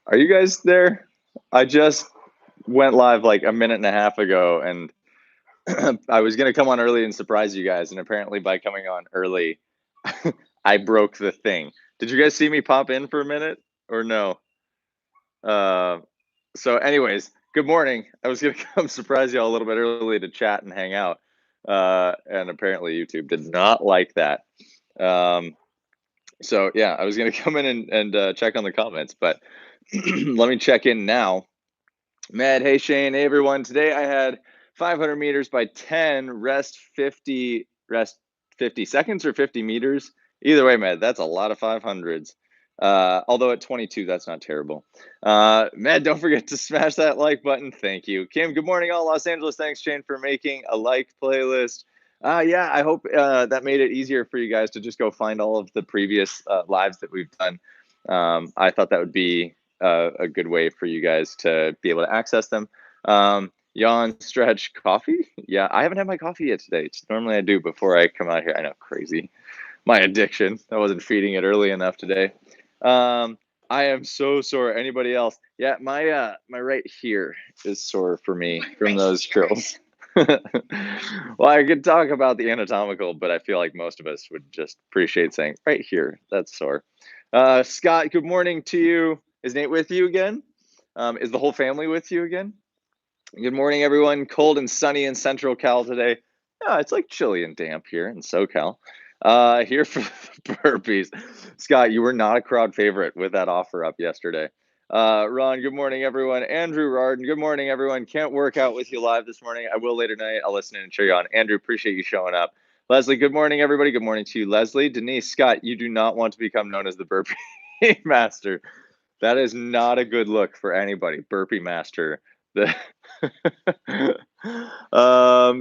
Are you guys there? I just went live like a minute and a half ago, and I was gonna come on early and surprise you guys, and apparently by coming on early, I broke the thing. Did you guys see me pop in for a minute or no? Uh, so anyways, good morning. I was gonna come surprise y'all a little bit early to chat and hang out. And apparently YouTube did not like that. Um, so yeah, I was gonna come in and check on the comments, but let me check in now. Mad, hey Shane, hey everyone. Today I had 500 meters by 10, rest 50 seconds or 50 meters. Either way, Mad, that's a lot of 500s. Although at 22, that's not terrible. Mad, don't forget to smash that like button. Thank you. Kim, good morning, all Los Angeles. Thanks, Shane, for making a like playlist. Yeah, I hope that made it easier for you guys to just go find all of the previous lives that we've done. I thought that would be a good way for you guys to be able to access them. Yawn, stretch, coffee. Yeah, I haven't had my coffee yet today. Normally I do before I come out here. I know, crazy. My addiction. I wasn't feeding it early enough today. Um, I am so sore. Anybody else? Yeah, my right here is sore for me from those drills. Well, I could talk about the anatomical, but I feel like most of us would just appreciate saying right here. That's sore. Scott, good morning to you. Is Nate with you again? Is the whole family with you again? Good morning, everyone. Cold and sunny in Central Cal today. Yeah, it's like chilly and damp here in SoCal. Here for the burpees. Scott, you were not a crowd favorite with that offer up yesterday. Ron, good morning, everyone. Andrew Rarden, good morning, everyone. Can't work out with you live this morning. I will later tonight. I'll listen in and cheer you on. Andrew, appreciate you showing up. Leslie, good morning, everybody. Good morning to you, Leslie. Denise, Scott, you do not want to become known as the burpee master. That is not a good look for anybody. Burpee master. The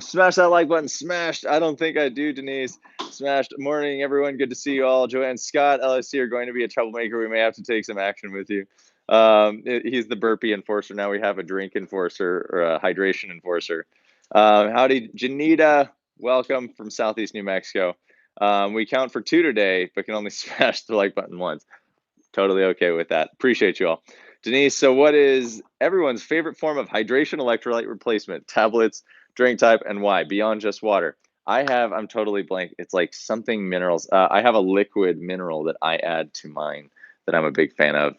smash that like button. Smashed. I don't think I do, Denise. Smashed. Morning, everyone. Good to see you all. Joanne, Scott, LSC are going to be a troublemaker. We may have to take some action with you. He's the burpee enforcer. Now we have a drink enforcer or a hydration enforcer. Howdy, Janita. Welcome from Southeast New Mexico. We count for 2 today, but can only smash the like button once. Totally okay with that. Appreciate you all. Denise, so what is everyone's favorite form of hydration electrolyte replacement? Tablets, drink type, and why? Beyond just water. I'm totally blank. It's like something minerals. I have a liquid mineral that I add to mine that I'm a big fan of.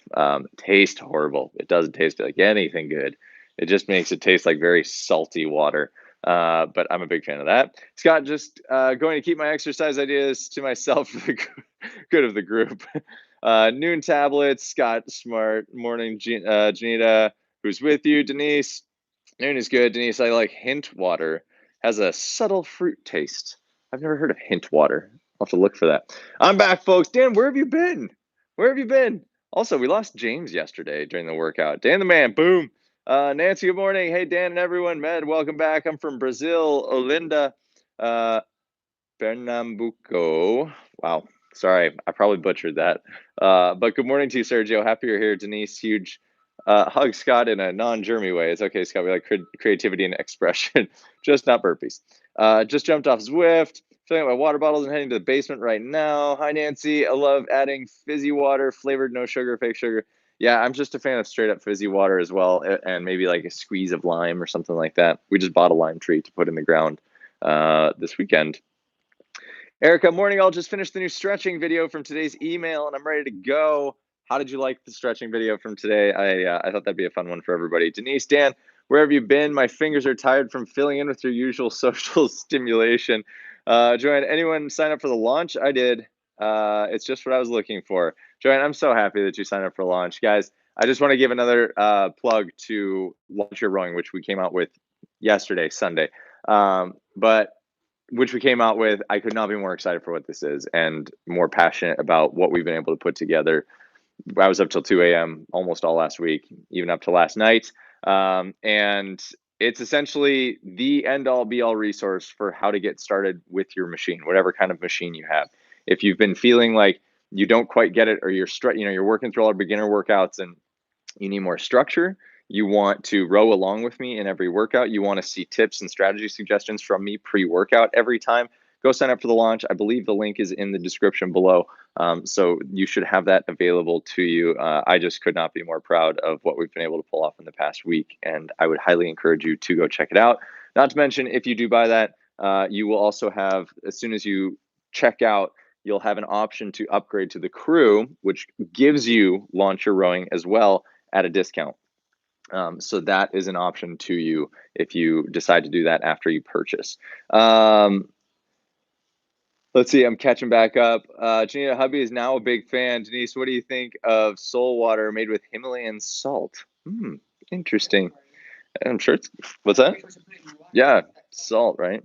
Tastes horrible. It doesn't taste like anything good. It just makes it taste like very salty water. But I'm a big fan of that. Scott, just going to keep my exercise ideas to myself for the good of the group. Noon tablets, Scott Smart. Morning, Janita, who's with you. Denise, noon is good. Denise, I like hint water. Has a subtle fruit taste. I've never heard of hint water. I'll have to look for that. I'm back, folks. Dan, where have you been? Where have you been? Also, we lost James yesterday during the workout. Dan the man, boom. Nancy, good morning. Hey, Dan and everyone. Med, welcome back. I'm from Brazil. Olinda. Pernambuco. Wow. Sorry, I probably butchered that. But good morning to you, Sergio. Happy you're here. Denise, huge hug Scott in a non-germy way. It's okay, Scott. We like creativity and expression, just not burpees. Just jumped off Zwift, filling up my water bottles and heading to the basement right now. Hi, Nancy. I love adding fizzy water, flavored, no sugar, fake sugar. Yeah, I'm just a fan of straight up fizzy water as well, and maybe like a squeeze of lime or something like that. We just bought a lime tree to put in the ground this weekend. Erica, morning all. Just finished the new stretching video from today's email and I'm ready to go. How did you like the stretching video from today? I thought that'd be a fun one for everybody. Denise, Dan, where have you been? My fingers are tired from filling in with your usual social stimulation. Joanne, anyone sign up for the launch? I did. It's just what I was looking for. Joanne, I'm so happy that you signed up for launch. Guys, I just want to give another plug to Launch Your Rowing, which we came out with yesterday, Sunday. But which we came out with. I could not be more excited for what this is and more passionate about what we've been able to put together. I was up till 2 a.m. almost all last week, even up to last night. And it's essentially the end all be all resource for how to get started with your machine, whatever kind of machine you have. If you've been feeling like you don't quite get it or you're working through all our beginner workouts and you need more structure, you want to row along with me in every workout, you want to see tips and strategy suggestions from me pre-workout every time, go sign up for the launch. I believe the link is in the description below. So you should have that available to you. I just could not be more proud of what we've been able to pull off in the past week, and I would highly encourage you to go check it out. Not to mention, if you do buy that, you will also have, as soon as you check out, you'll have an option to upgrade to the crew, which gives you Launch Your Rowing as well at a discount. So that is an option to you if you decide to do that after you purchase. Let's see, I'm catching back up. Janita Hubby is now a big fan. Denise, what do you think of soul water made with Himalayan salt? Interesting. I'm sure it's, what's that? Yeah, salt, right?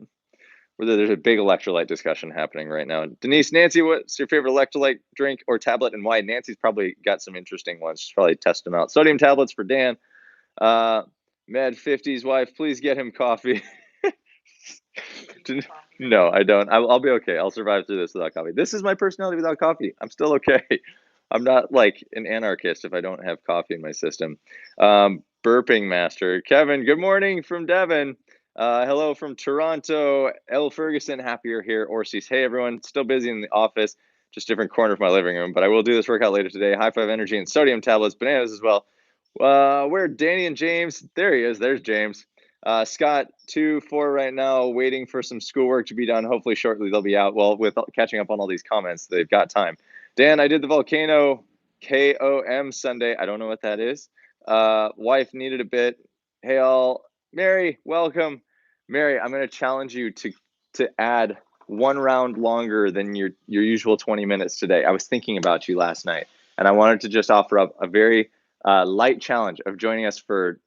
Whether there's a big electrolyte discussion happening right now. Denise, Nancy, what's your favorite electrolyte drink or tablet and why? Nancy's probably got some interesting ones. She's probably test them out. Sodium tablets for Dan. Med 50's wife, please get him coffee. No, I don't. I'll be okay. I'll survive through this without coffee. This is my personality without coffee. I'm still okay. I'm not like an anarchist if I don't have coffee in my system. Burping master. Kevin, good morning from Devon. Hello from Toronto. L. Ferguson, happy you're here. Orsies, hey everyone. Still busy in the office, just different corner of my living room, but I will do this workout later today. High five energy and sodium tablets, bananas as well. Where Danny and James? There he is. There's James. Scott, 2-4 right now, waiting for some schoolwork to be done. Hopefully shortly they'll be out. Well, with catching up on all these comments, they've got time. Dan, I did the volcano KOM Sunday. I don't know what that is. Wife needed a bit. Hey all. Mary, welcome. Mary, I'm going to challenge you to add one round longer than your usual 20 minutes today. I was thinking about you last night, and I wanted to just offer up a very light challenge of joining us for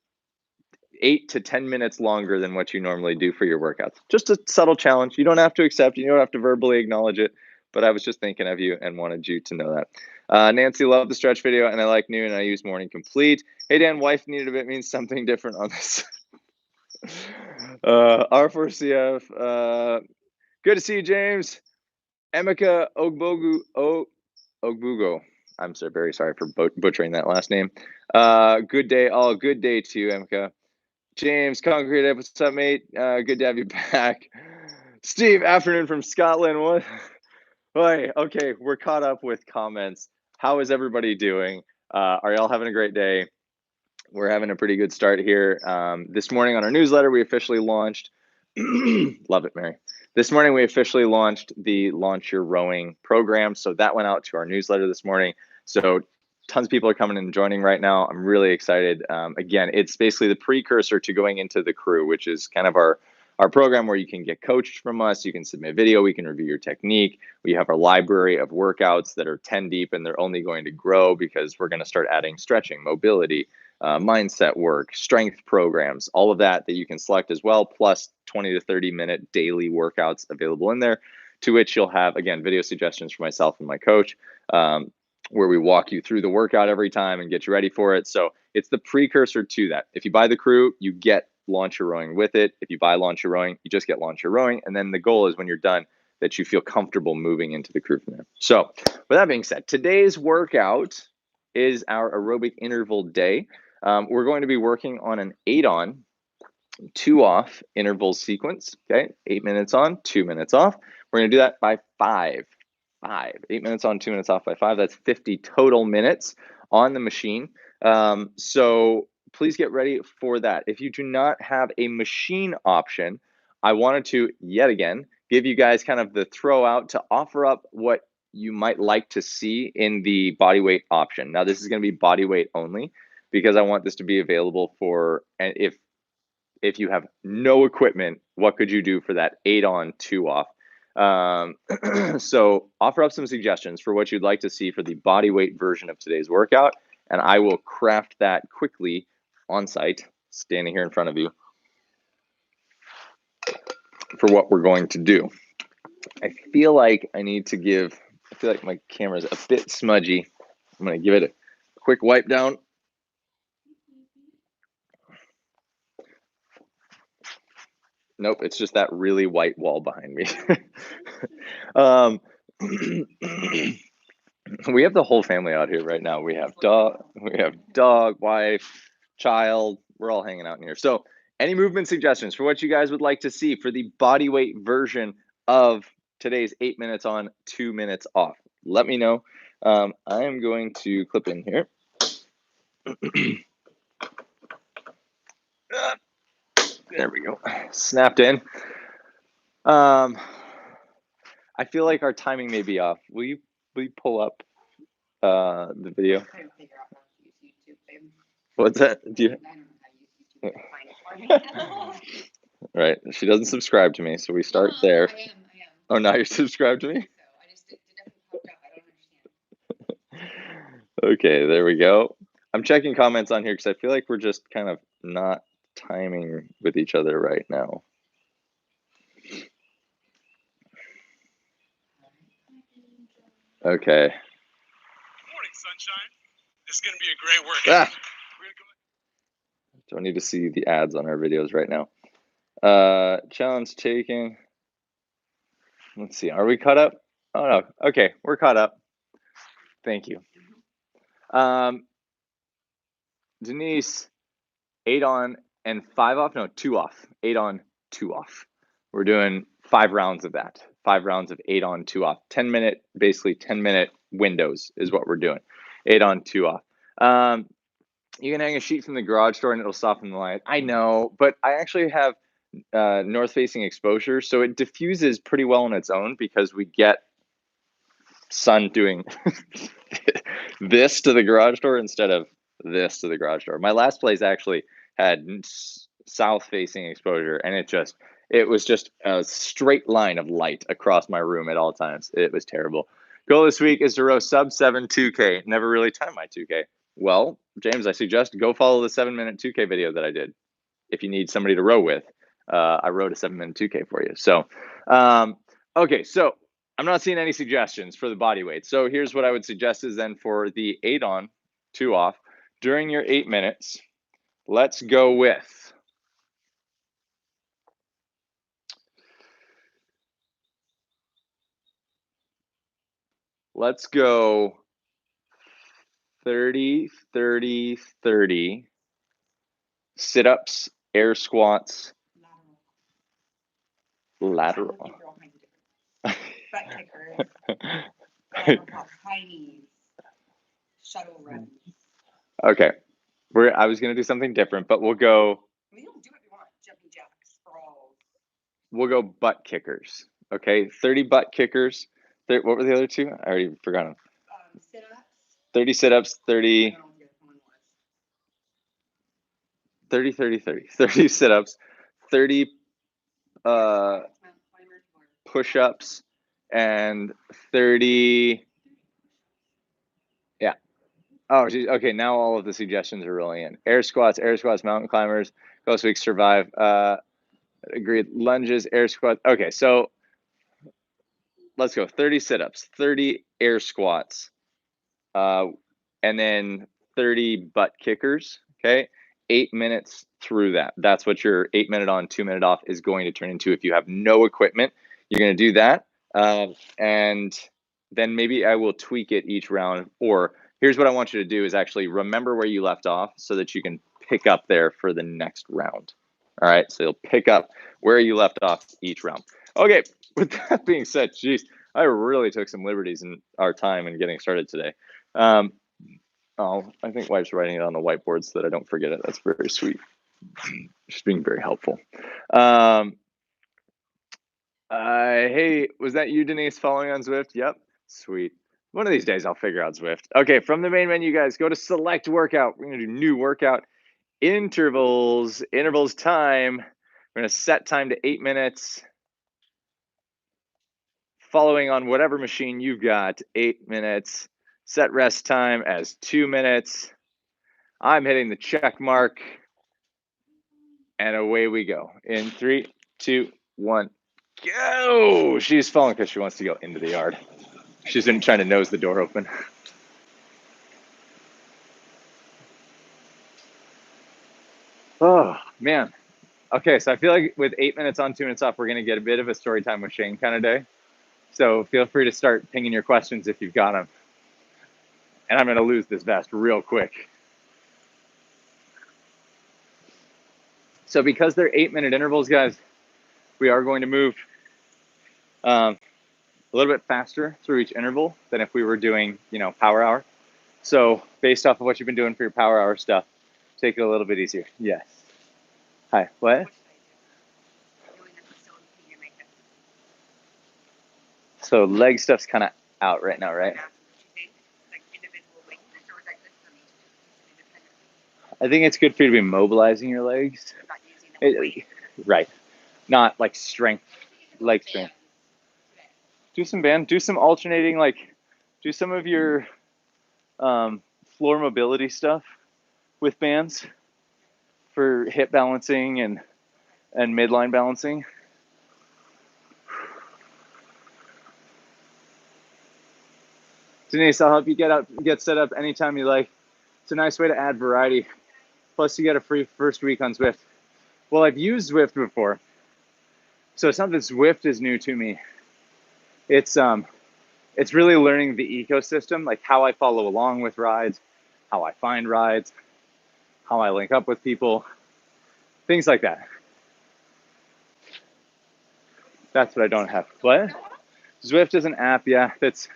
8 to 10 minutes longer than what you normally do for your workouts. Just a subtle challenge. You don't have to accept it. You don't have to verbally acknowledge it. But I was just thinking of you and wanted you to know that. Nancy, loved the stretch video, and I like noon, and I use morning complete. Hey, Dan, wife needed a bit means something different on this. R4CF. Good to see you, James. Emeka Ogbugo. I'm so very sorry for butchering that last name. Good day, all. Good day to you, Emeka. James, Concrete, what's up, mate? Good to have you back. Steve, afternoon from Scotland. What? Boy, okay, we're caught up with comments. How is everybody doing? Are y'all having a great day? We're having a pretty good start here. This morning on our newsletter, we officially launched. Love it, Mary. This morning, we officially launched the Launch Your Rowing program. So that went out to our newsletter this morning. So tons of people are coming and joining right now. I'm really excited. Again, it's basically the precursor to going into the crew, which is kind of our program where you can get coached from us. You can submit video. We can review your technique. We have our library of workouts that are 10 deep, and they're only going to grow because we're going to start adding stretching, mobility, mindset work, strength programs, all of that you can select as well, plus 20 to 30 minute daily workouts available in there, to which you'll have, again, video suggestions for myself and my coach, where we walk you through the workout every time and get you ready for it. So it's the precursor to that. If you buy the crew, you get Launch Your Rowing with it. If you buy Launch Your Rowing, you just get Launch Your Rowing. And then the goal is when you're done that you feel comfortable moving into the crew from there. So with that being said, today's workout is our aerobic interval day. We're going to be working on an 8 on, 2 off interval sequence. Okay, 8 minutes on, 2 minutes off. We're going to do that by 5. 8 minutes on, 2 minutes off by 5. That's 50 total minutes on the machine. So please get ready for that. If you do not have a machine option, I wanted to yet again give you guys kind of the throw out to offer up what you might like to see in the body weight option. Now, this is going to be body weight only, because I want this to be available for, and if you have no equipment, what could you do for that 8 on, 2 off? So offer up some suggestions for what you'd like to see for the body weight version of today's workout, and I will craft that quickly on site, standing here in front of you, for what we're going to do. I feel like I feel like my camera's a bit smudgy. I'm going to give it a quick wipe down. Nope, it's just that really white wall behind me. We have the whole family out here right now. We have dog, wife, child. We're all hanging out in here. So any movement suggestions for what you guys would like to see for the body weight version of today's 8 minutes on, 2 minutes off? Let me know. I am going to clip in here. There we go. Snapped in. I feel like our timing may be off. Will you pull up the video? What's that? Do you? Right. She doesn't subscribe to me, so we start there. I am. Oh, now you're subscribed to me? I just didn't hook up. I don't understand. Okay, there we go. I'm checking comments on here because I feel like we're just kind of not timing with each other right now. Okay. Morning, sunshine. This is going to be a great workout. Don't need to see the ads on our videos right now. Challenge taking. Let's see. Are we caught up? Oh, no. Okay, we're caught up. Thank you. Denise, 8 on and 5 off. No, 2 off. 8 on, 2 off. We're doing 5 rounds of that. 5 rounds of 8 on, 2 off. 10-minute, basically 10-minute windows is what we're doing. 8 on, 2 off. You can hang a sheet from the garage door and it'll soften the light. I know, but I actually have north-facing exposure, so it diffuses pretty well on its own because we get sun doing this to the garage door instead of this to the garage door. My last place actually had south-facing exposure, and it was just a straight line of light across my room at all times. It was terrible. Goal this week is to row sub 7 2K. Never really timed my 2K. Well, James, I suggest go follow the 7-minute 2K video that I did. If you need somebody to row with, I wrote a 7-minute 2K for you. So, okay, so I'm not seeing any suggestions for the body weight. So here's what I would suggest is then for the 8 on, 2 off, during your 8 minutes, let's go with let's go 30, 30, 30 sit-ups, air squats, lateral. Butt kickers, high knees, shuttle runs. Okay, I was gonna do something different, but we'll go. I mean, you don't do what you want. Jumping jacks, sprawls. We'll go butt kickers. Okay, 30 butt kickers. What were the other two? I already forgot them. Sit-ups. 30 sit-ups, 30. I don't know what the other one was. 30, 30, 30. 30 sit-ups, 30 push-ups, and 30. Yeah. Oh, geez. Okay. Now all of the suggestions are rolling in. Air squats, mountain climbers, Ghost Week survive. Agreed. Lunges, air squats. Okay, so let's go. 30 sit-ups, 30 air squats, and then 30 butt kickers. Okay. 8 minutes through that. That's what your 8 minute on, 2 minute off is going to turn into. If you have no equipment, you're going to do that. And then maybe I will tweak it each round. Or here's what I want you to do is actually remember where you left off so that you can pick up there for the next round. All right. So you'll pick up where you left off each round. Okay. With that being said, geez, I really took some liberties in our time in getting started today. I think Wife's writing it on the whiteboard so that I don't forget it. That's very sweet. She's being very helpful. Hey, was that you, Denise, following on Zwift? Yep. Sweet. One of these days I'll figure out Zwift. Okay, from the main menu, guys, go to select workout. We're going to do new workout. Intervals time. We're going to set time to 8 minutes. Following on whatever machine you've got, 8 minutes. Set rest time as 2 minutes. I'm hitting the check mark. And away we go. In 3, 2, 1, go! She's falling because she wants to go into the yard. She's been trying to nose the door open. Oh, man. Okay, so I feel like with 8 minutes on, 2 minutes off, we're going to get a bit of a story time with Shane kind of day. So feel free to start pinging your questions if you've got them. And I'm going to lose this vest real quick. So because they're 8-minute intervals, guys, we are going to move a little bit faster through each interval than if we were doing, power hour. So based off of what you've been doing for your power hour stuff, take it a little bit easier. Yes. Hi. What? What should I do? Knowing that I'm still in pain in my hip. So leg stuff's kind of out right now, right? I'm asking what you think. Like individual weight use, or is that good for me to do these independently? I think it's good for you to be mobilizing your legs. I'm not using the whole weight. Right. Not like strength, leg strength. Today. Do some band, do some alternating, like do some of your floor mobility stuff with bands for hip balancing and midline balancing. Denise, I'll help you get set up anytime you like. It's a nice way to add variety. Plus, you get a free first week on Zwift. Well, I've used Zwift before, so it's not that Zwift is new to me. It's really learning the ecosystem, like how I follow along with rides, how I find rides, how I link up with people, things like that. That's what I don't have. What? Zwift is an app, yeah. It's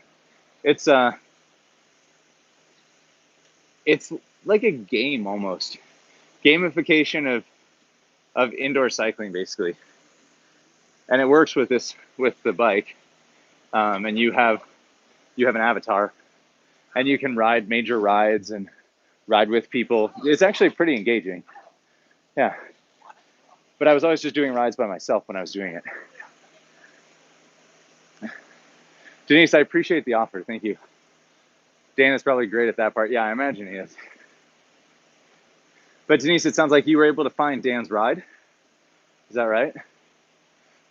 like a game almost. Gamification of indoor cycling basically. And it works with the bike. And you have an avatar and you can ride major rides and ride with people. It's actually pretty engaging. Yeah. But I was always just doing rides by myself when I was doing it. Denise, I appreciate the offer. Thank you. Dan is probably great at that part. Yeah, I imagine he is. But Denise, it sounds like you were able to find Dan's ride. Is that right?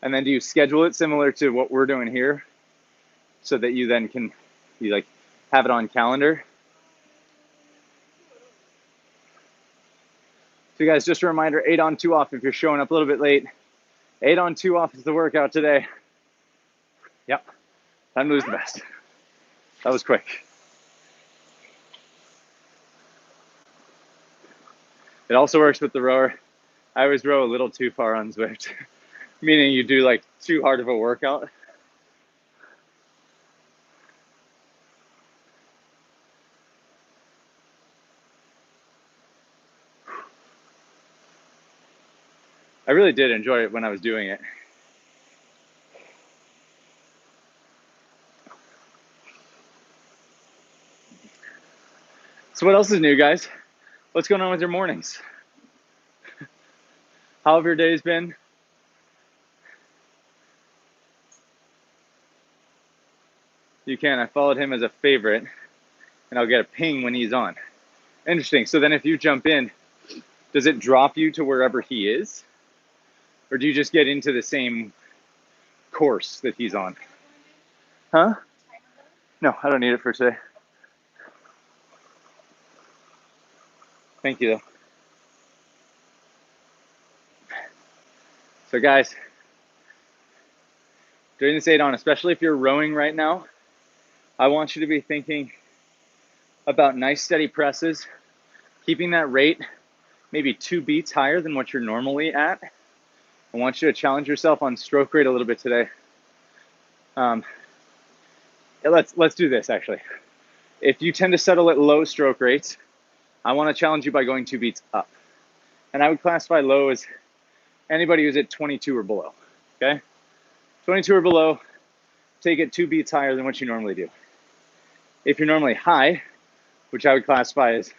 And then do you schedule it similar to what we're doing here so that you then can have it on calendar? So guys, just a reminder, 8 on 2 off if you're showing up a little bit late. 8 on 2 off is the workout today. Yep, time to lose the best. That was quick. It also works with the rower. I always row a little too far on Zwift, meaning you do like too hard of a workout. I really did enjoy it when I was doing it. So what else is new, guys? What's going on with your mornings? How have your days been? You can. I followed him as a favorite, and I'll get a ping when he's on. Interesting. So then if you jump in, does it drop you to wherever he is? Or do you just get into the same course that he's on? Huh? No, I don't need it for today. Thank you, though. So guys, during this 8 on, especially if you're rowing right now, I want you to be thinking about nice steady presses, keeping that rate maybe 2 beats higher than what you're normally at. I want you to challenge yourself on stroke rate a little bit today. Let's do this actually. If you tend to settle at low stroke rates, I want to challenge you by going 2 beats up. And I would classify low as anybody who's at 22 or below, okay? 22 or below, take it 2 beats higher than what you normally do. If you're normally high, which I would classify as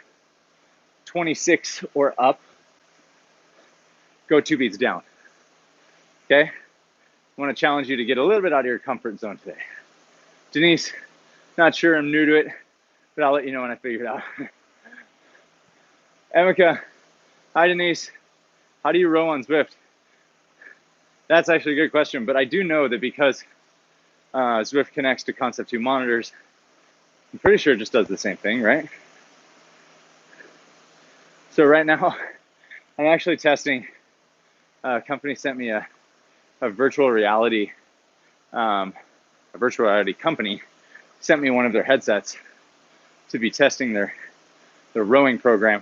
26 or up, go 2 beats down, okay? I want to challenge you to get a little bit out of your comfort zone today. Denise, not sure, I'm new to it, but I'll let you know when I figure it out. Emeka, hi Denise, how do you row on Zwift? That's actually a good question, but I do know that because Zwift connects to Concept 2 monitors, I'm pretty sure it just does the same thing, right? So right now, I'm actually testing, a company sent me a virtual reality company sent me one of their headsets to be testing their rowing program.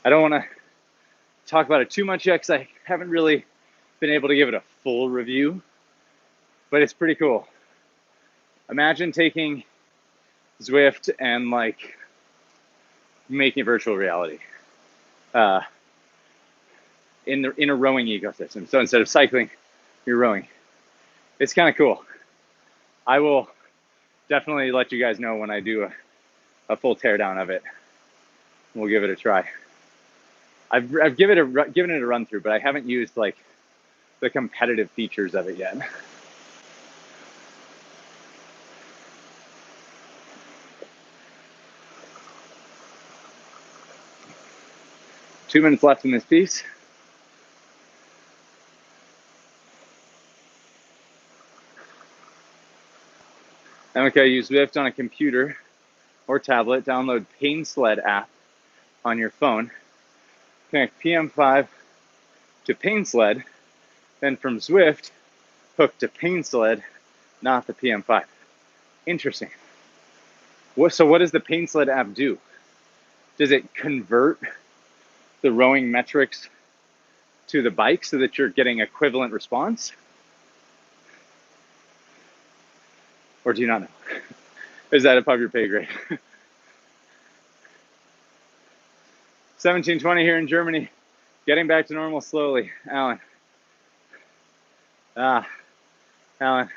I don't want to talk about it too much yet because I haven't really been able to give it a full review. but it's pretty cool. Imagine taking Zwift and like making it virtual reality in a rowing ecosystem. So instead of cycling, you're rowing. It's kind of cool. I will definitely let you guys know when I do a full teardown of it. We'll give it a try. I've given it a run through, but I haven't used like the competitive features of it yet. Two minutes left in this piece. Okay, use Zwift on a computer or tablet. Download Pain Sled app on your phone. Connect PM5 to Pain Sled. Then from Zwift, hook to Pain Sled, not the PM5. Interesting. So what does the Pain Sled app do? Does it convert the rowing metrics to the bike so that you're getting equivalent response? Or do you not know? Is that above your pay grade? 17:20 here in Germany. Getting back to normal slowly. Alan. Alan.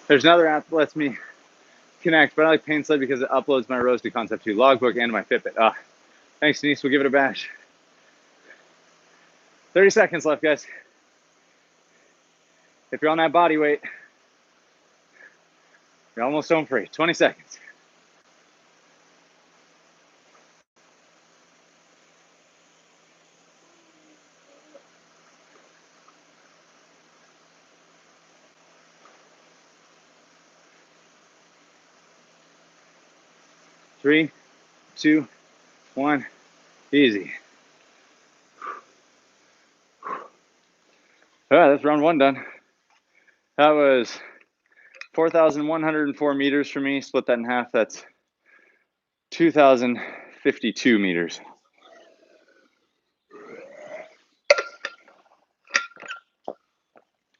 There's another app that lets me connect, but I like Pain Sled because it uploads my rows to Concept 2 logbook and my Fitbit. Thanks, Denise. We'll give it a bash. 30 seconds left, guys. If you're on that body weight, you're almost home free. 20 seconds. Three, two, one. Easy. All right, that's round one done. That was 4,104 meters for me. Split that in half. That's 2,052 meters.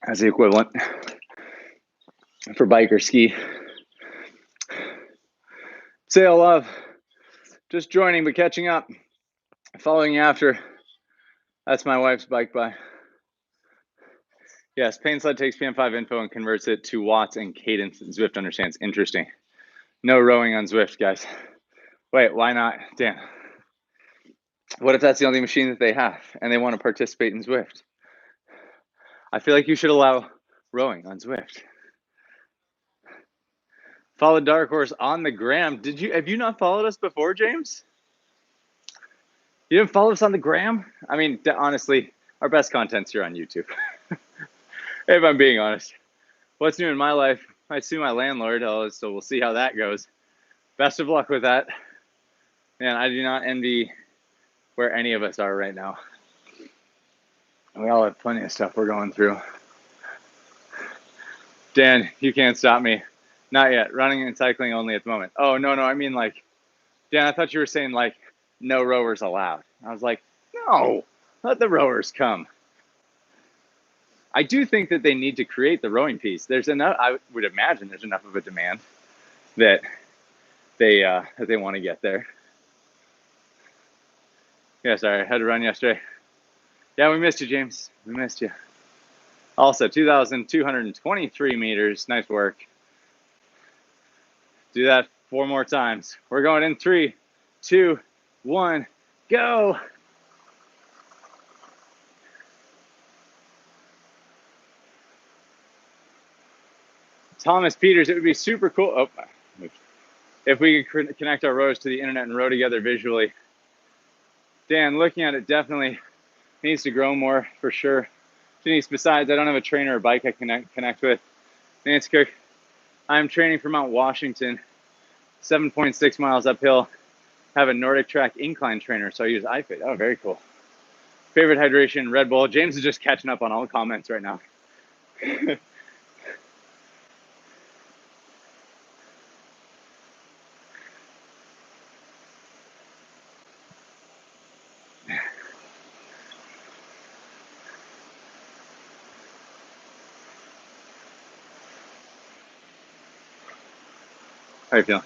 As the equivalent for bike or ski. Sail love. Just joining but catching up. Following you after. That's my wife's bike by. Yes, Pain Sled takes PM5 info and converts it to watts and cadence that Zwift understands. Interesting. No rowing on Zwift, guys. Wait, why not? Dan. What if that's the only machine that they have and they want to participate in Zwift? I feel like you should allow rowing on Zwift. Follow Dark Horse on the gram. Have you not followed us before, James? You didn't follow us on the gram? I mean, honestly, our best content's here on YouTube. If I'm being honest. What's new in my life? I sue my landlord, so we'll see how that goes. Best of luck with that. Man, I do not envy where any of us are right now. We all have plenty of stuff we're going through. Dan, you can't stop me. Not yet. Running and cycling only at the moment. Oh, no. I mean, like, Dan, I thought you were saying, like, no rowers allowed. I was like, no, let the rowers come. I do think that they need to create the rowing piece. There's enough, I would imagine there's enough of a demand that they want to get there. Yeah, sorry, I had to run yesterday. Yeah, we missed you, James. We missed you. Also, 2,223 meters. Nice work. Do that 4 more times. We're going in 3, 2, 1, go. Thomas Peters, it would be super cool if we could connect our rows to the internet and row together visually. Dan, looking at it, definitely needs to grow more for sure. Denise, besides, I don't have a trainer or bike I connect with. Nancy Cook, I'm training for Mount Washington, 7.6 miles uphill. Have a Nordic Track incline trainer, so I use iFit. Oh, very cool. Favorite hydration, Red Bull. James is just catching up on all the comments right now. How are you feeling?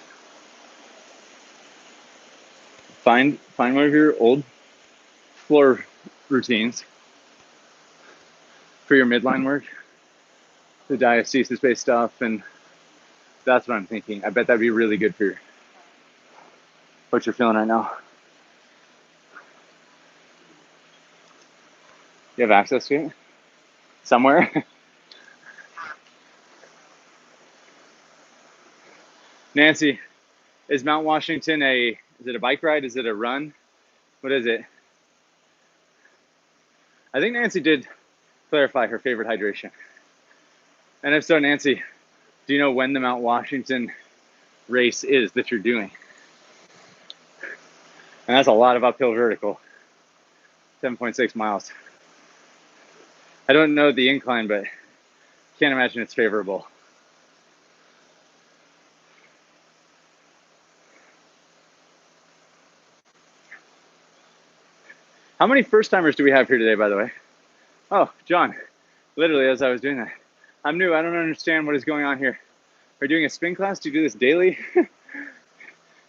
Find one of your old floor routines for your midline work, the diastasis-based stuff, and that's what I'm thinking. I bet that'd be really good for what you're feeling right now. You have access to it? Somewhere? Nancy, is Mount Washington is it a bike ride? Is it a run? What is it? I think Nancy did clarify her favorite hydration. And if so, Nancy, do you know when the Mount Washington race is that you're doing? And that's a lot of uphill vertical, 7.6 miles. I don't know the incline, but can't imagine it's favorable. How many first timers do we have here today, by the way? Oh, John, literally as I was doing that. I'm new, I don't understand what is going on here. Are you doing a spin class? Do you do this daily? Is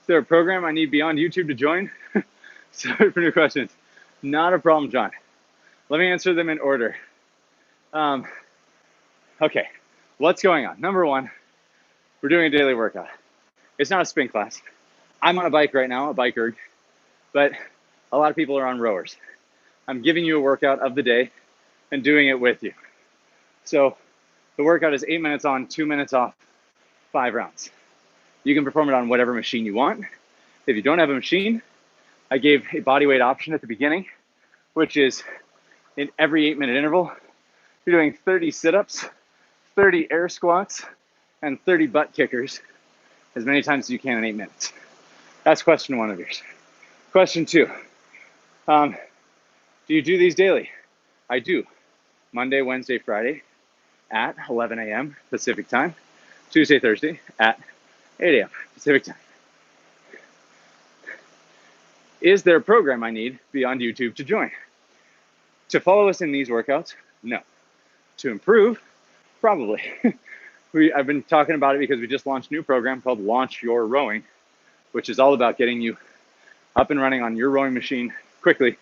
there a program I need beyond YouTube to join? Sorry for new questions. Not a problem, John. Let me answer them in order. Okay, what's going on? Number one, we're doing a daily workout. It's not a spin class. I'm on a bike right now, a bike erg, but a lot of people are on rowers. I'm giving you a workout of the day and doing it with you. So the workout is 8 minutes on, 2 minutes off, 5 rounds. You can perform it on whatever machine you want. If you don't have a machine, I gave a body weight option at the beginning, which is in every 8-minute interval, you're doing 30 sit-ups, 30 air squats, and 30 butt kickers as many times as you can in 8 minutes. That's question one of yours. Question two, do you do these daily? I do. Monday, Wednesday, Friday at 11 a.m. Pacific time. Tuesday, Thursday at 8 a.m. Pacific time. Is there a program I need beyond YouTube to join? To follow us in these workouts? No. To improve? Probably. I've been talking about it because we just launched a new program called Launch Your Rowing, which is all about getting you up and running on your rowing machine quickly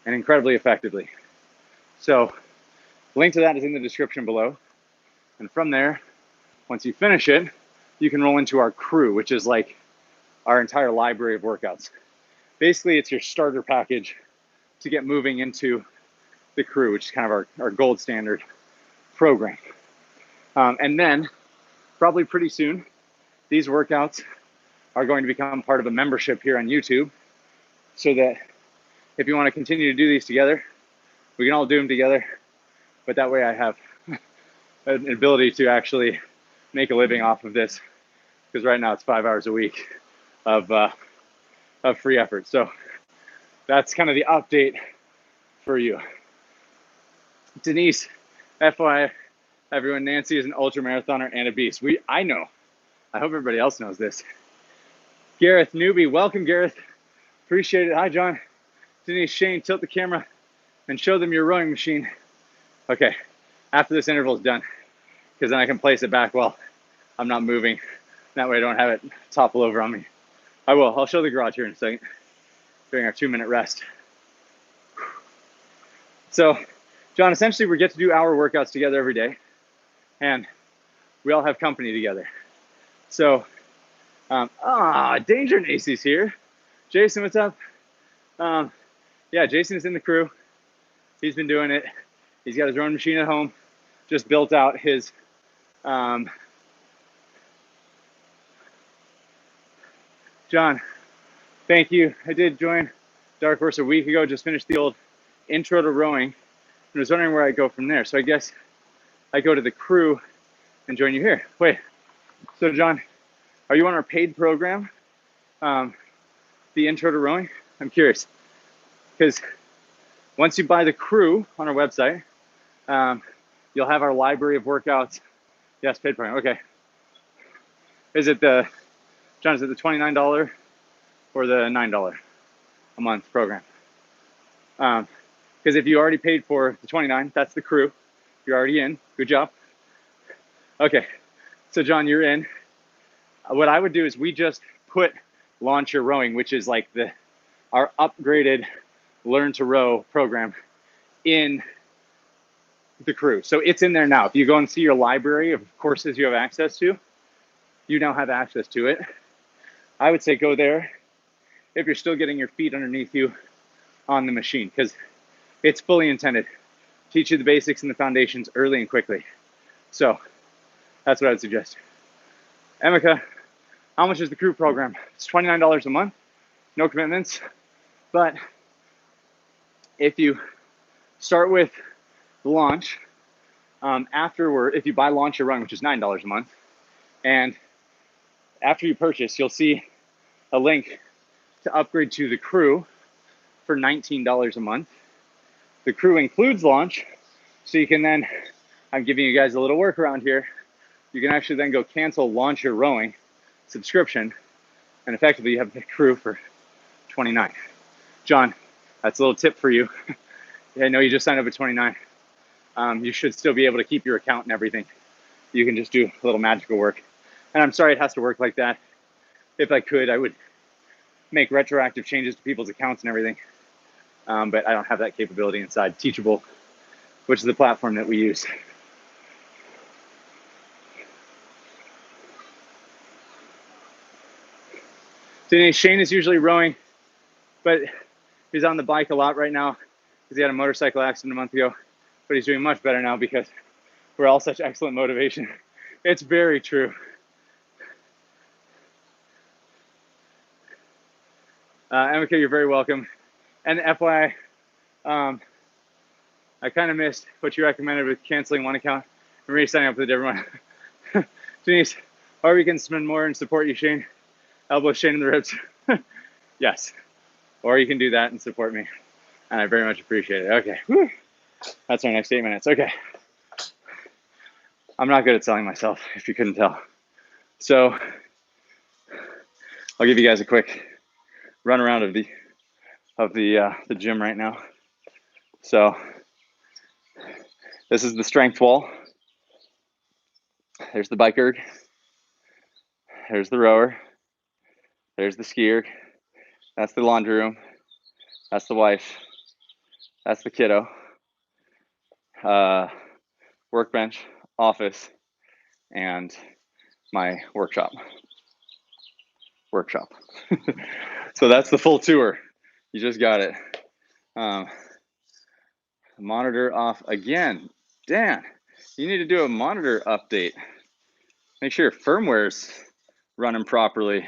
and incredibly effectively. So link to that is in the description below. And from there, once you finish it, you can roll into our crew, which is like our entire library of workouts. Basically, it's your starter package to get moving into the crew, which is kind of our gold standard program. And then probably pretty soon, these workouts are going to become part of a membership here on YouTube, so that if you want to continue to do these together, we can all do them together. But that way I have an ability to actually make a living off of this, because right now it's 5 hours a week of free effort. So that's kind of the update for you. Denise, FYI, everyone, Nancy is an ultra marathoner and a beast. I know. I hope everybody else knows this. Gareth, newbie, welcome, Gareth. Appreciate it. Hi, John. Denise, Shane, tilt the camera and show them your rowing machine. Okay, after this interval is done, because then I can place it back while I'm not moving. That way I don't have it topple over on me. I will. I'll show the garage here in a second during our 2-minute rest. So, John, essentially we get to do our workouts together every day, and we all have company together. So, Danger Nacy's here. Jason, what's up? Yeah, Jason is in the crew. He's been doing it. He's got his rowing machine at home. Just built out his John, thank you. I did join Dark Horse a week ago, just finished the old intro to rowing, and was wondering where I go from there. So I guess I go to the crew and join you here. Wait, so John, are you on our paid program? The intro to rowing? I'm curious, because Once you buy the crew on our website, you'll have our library of workouts. Yes, paid program. Okay. Is it the, John, is it the $29 or the $9 a month program? Because if you already paid for the $29, that's the crew. You're already in. Good job. Okay. So John, you're in. What I would do is we just put Launch Your Rowing, which is like our upgraded Learn to Row program, in the crew. So it's in there now. If you go and see your library of courses you have access to, you now have access to it. I would say go there if you're still getting your feet underneath you on the machine, because it's fully intended to teach you the basics and the foundations early and quickly. So that's what I would suggest. Emeka, how much is the crew program? It's $29 a month, no commitments. But if you start with the launch, afterward, if you buy Launch Your Run, which is $9 a month, and after you purchase, you'll see a link to upgrade to the crew for $19 a month. The crew includes launch, so you can then, I'm giving you guys a little workaround here, you can actually then go cancel Launch Your Rowing subscription, and effectively you have the crew for $29. John, that's a little tip for you. I know you just signed up at $29. You should still be able to keep your account and everything. You can just do a little magical work. And I'm sorry it has to work like that. If I could, I would make retroactive changes to people's accounts and everything. But I don't have that capability inside Teachable, which is the platform that we use. Denise, Shane is usually rowing, but he's on the bike a lot right now because he had a motorcycle accident a month ago. But he's doing much better now because we're all such excellent motivation. It's very true. Emeka, you're very welcome. And FYI, I kind of missed what you recommended with canceling one account and re-signing up with a different one. Denise, or we can spend more and support you, Shane. Elbow Shane in the ribs. Yes. Or you can do that and support me. And I very much appreciate it. Okay. Whew. That's our next 8 minutes. Okay. I'm not good at selling myself, if you couldn't tell. So I'll give you guys a quick run around of the gym right now. So this is the strength wall. There's the bike erg. There's the rower. There's the ski erg. That's the laundry room. That's the wife. That's the kiddo. Workbench, office, and my workshop. So that's the full tour. You just got it. Monitor off again. Dan, you need to do a monitor update. Make sure your firmware's running properly.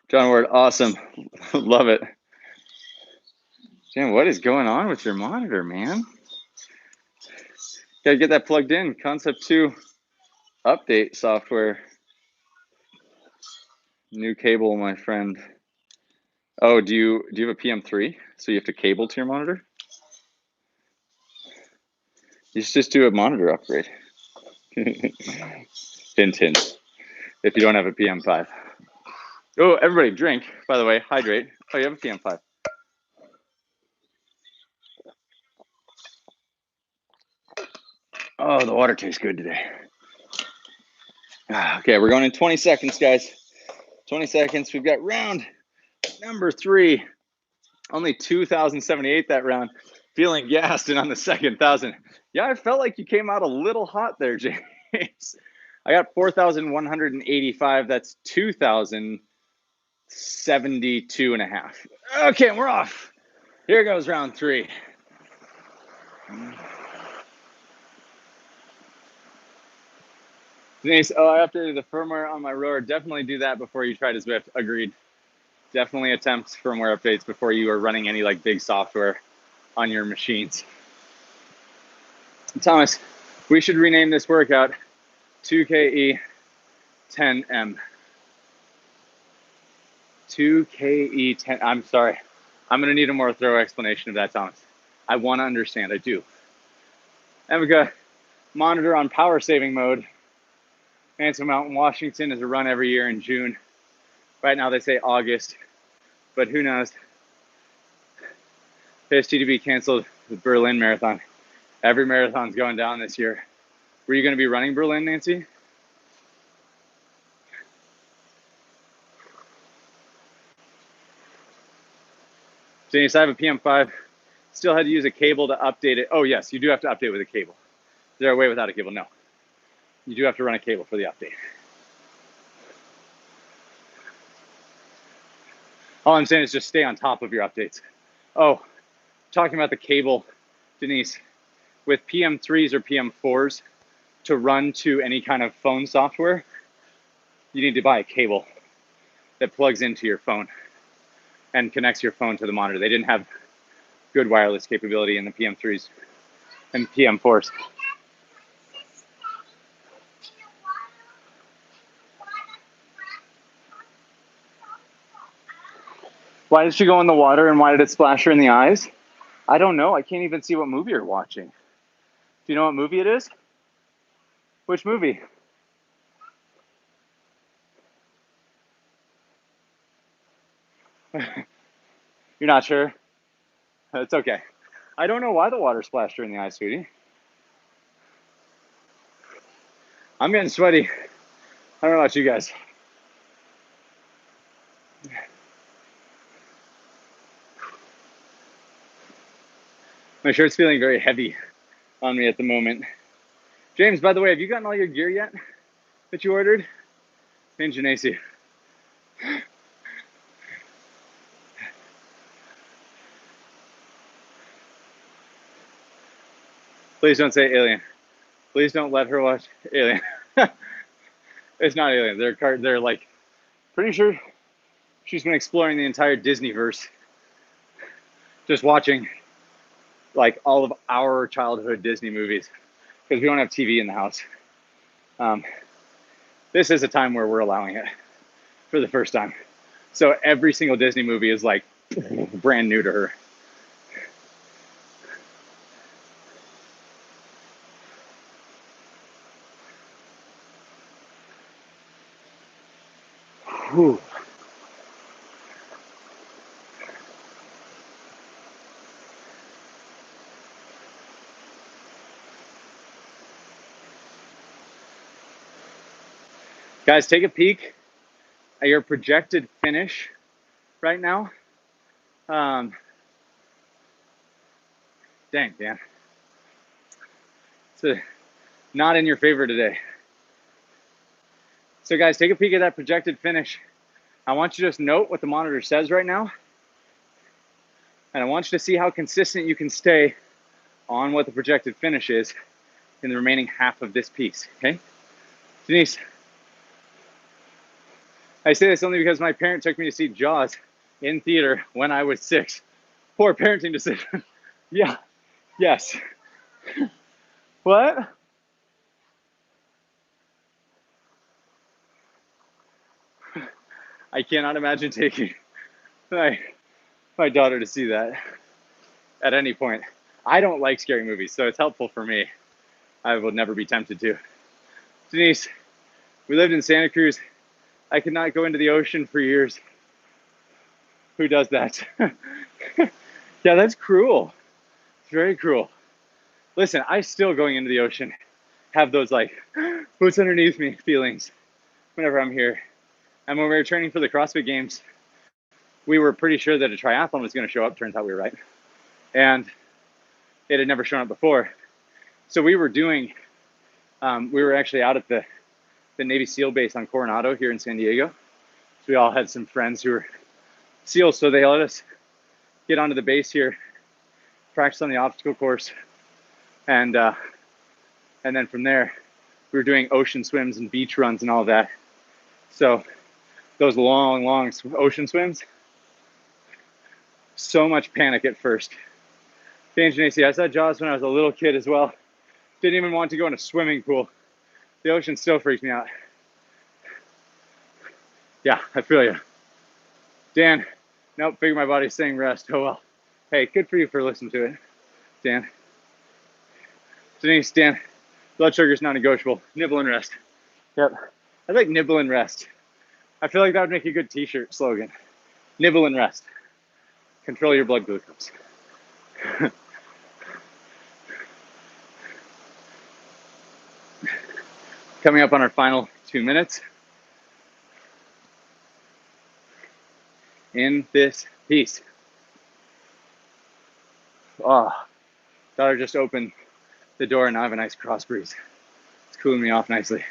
John Ward, awesome. Love it. Dan, what is going on with your monitor, man? Gotta get that plugged in. Concept 2 update software. New cable, my friend. Oh, do you have a PM3? So you have to cable to your monitor? You should just do a monitor upgrade. Hint, hint. If you don't have a PM5. Oh, everybody drink, by the way, hydrate. Oh, you have a PM5. Oh, the water tastes good today. Okay, we're going in 20 seconds, guys. 20 seconds. We've got round number 3. Only 2,078 that round. Feeling gassed and on the second 1,000. Yeah, I felt like you came out a little hot there, James. I got 4,185. That's 2,072 and a half. Okay, we're off. Here goes round 3. Denise, oh, I updated the firmware on my rower. Definitely do that before you try to Zwift. Agreed. Definitely attempt firmware updates before you are running any like big software on your machines. Thomas, we should rename this workout 2KE 10M. 2KE 10, I'm sorry. I'm gonna need a more thorough explanation of that, Thomas. I wanna understand, I do. Emika, monitor on power saving mode. Manson Mountain, Washington is a run every year in June. Right now they say August, but who knows? PSTDB canceled the Berlin Marathon. Every marathon's going down this year. Were you gonna be running Berlin, Nancy? Denise, I have a PM5. Still had to use a cable to update it. Oh yes, you do have to update with a cable. Is there a way without a cable? No. You do have to run a cable for the update. All I'm saying is just stay on top of your updates. Oh, talking about the cable, Denise, with PM3s or PM4s, to run to any kind of phone software, you need to buy a cable that plugs into your phone and connects your phone to the monitor. They didn't have good wireless capability in the PM3s and PM4s. Why did she go in the water and why did it splash her in the eyes? I don't know. I can't even see what movie you're watching. Do you know what movie it is? Which movie? You're not sure? It's okay. I don't know why the water splashed her in the eyes, sweetie. I'm getting sweaty. I don't know about you guys. My shirt's feeling very heavy on me at the moment. James, by the way, have you gotten all your gear yet that you ordered? And Janacy. Please don't say Alien. Please don't let her watch Alien. It's not Alien. They're like, pretty sure she's been exploring the entire Disneyverse, just watching like all of our childhood Disney movies because we don't have TV in the house. This is a time where we're allowing it for the first time. So every single Disney movie is like brand new to her. Whew. Guys, take a peek at your projected finish right now. Dang, Dan. It's not in your favor today. So guys, take a peek at that projected finish. I want you to just note what the monitor says right now. And I want you to see how consistent you can stay on what the projected finish is in the remaining half of this piece, okay? Denise, I say this only because my parent took me to see Jaws in theater when I was 6. Poor parenting decision. Yeah, yes. What? I cannot imagine taking my daughter to see that at any point. I don't like scary movies, so it's helpful for me. I will never be tempted to. Denise, we lived in Santa Cruz. I could not go into the ocean for years. Who does that? Yeah, that's cruel. It's very cruel. Listen, I still going into the ocean have those like, what's underneath me feelings whenever I'm here. And when we were training for the CrossFit Games, we were pretty sure that a triathlon was going to show up. Turns out we were right. And it had never shown up before. So we were doing, we were actually out at the Navy SEAL base on Coronado here in San Diego. So we all had some friends who were SEALs, so they let us get onto the base here, practice on the obstacle course, and then from there, we were doing ocean swims and beach runs and all that. So those long ocean swims, so much panic at first. Janacy, I saw Jaws when I was a little kid as well. Didn't even want to go in a swimming pool. The ocean still freaks me out. Yeah, I feel you. Dan, Nope, figure my body's saying rest. Oh well. Hey, good for you for listening to it, Dan. Denise, Dan, blood sugar's non-negotiable. Nibble and rest. Yep. I like nibble and rest. I feel like that would make a good t-shirt slogan. Nibble and rest. Control your blood glucose. Coming up on our final 2 minutes. In this piece. Oh, daughter just opened the door and I have a nice cross breeze. It's cooling me off nicely.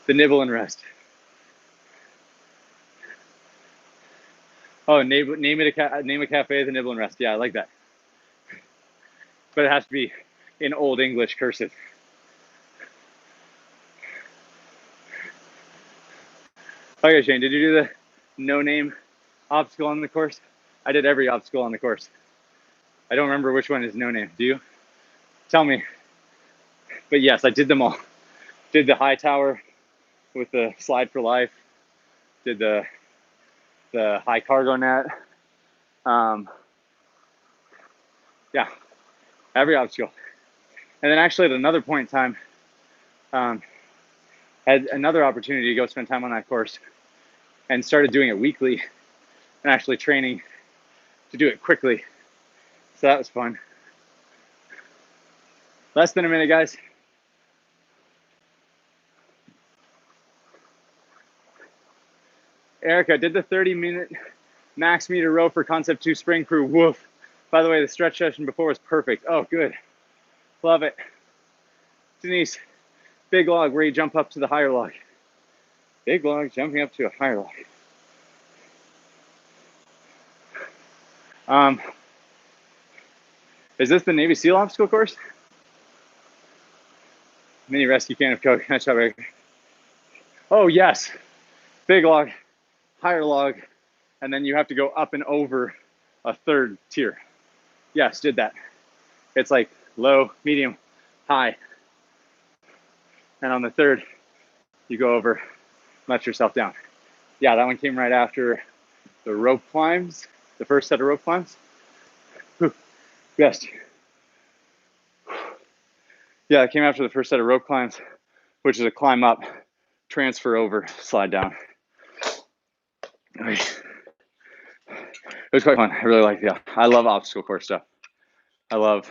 The nibble and rest. Oh, name a cafe, the nibble and rest. Yeah, I like that. But it has to be in Old English cursive. Okay, Shane, did you do the no name obstacle on the course? I did every obstacle on the course. I don't remember which one is no name. Do you? Tell me. But yes, I did them all. Did the high tower with the slide for life. Did the high cargo net. Yeah, every obstacle. And then actually at another point in time, had another opportunity to go spend time on that course and started doing it weekly and actually training to do it quickly. So that was fun. Less than a minute, guys. Erica did the 30-minute max meter row for Concept 2 Spring Crew. Woof. By the way, the stretch session before was perfect. Oh, good. Love it. Denise, big log where you jump up to the higher log. Big log jumping up to a higher log. Is this the Navy SEAL obstacle course? Mini rescue can of Coke. Nice job, Erica. Oh, yes. Big log, higher log, and then you have to go up and over a third tier. Yes, did that. It's like low, medium, high. And on the third, you go over, let yourself down. Yeah, that one came right after the rope climbs, the first set of rope climbs. Whew. Best. Yeah, it came after the first set of rope climbs, which is a climb up, transfer over, slide down. It was quite fun. I really liked it. I love obstacle course stuff. I love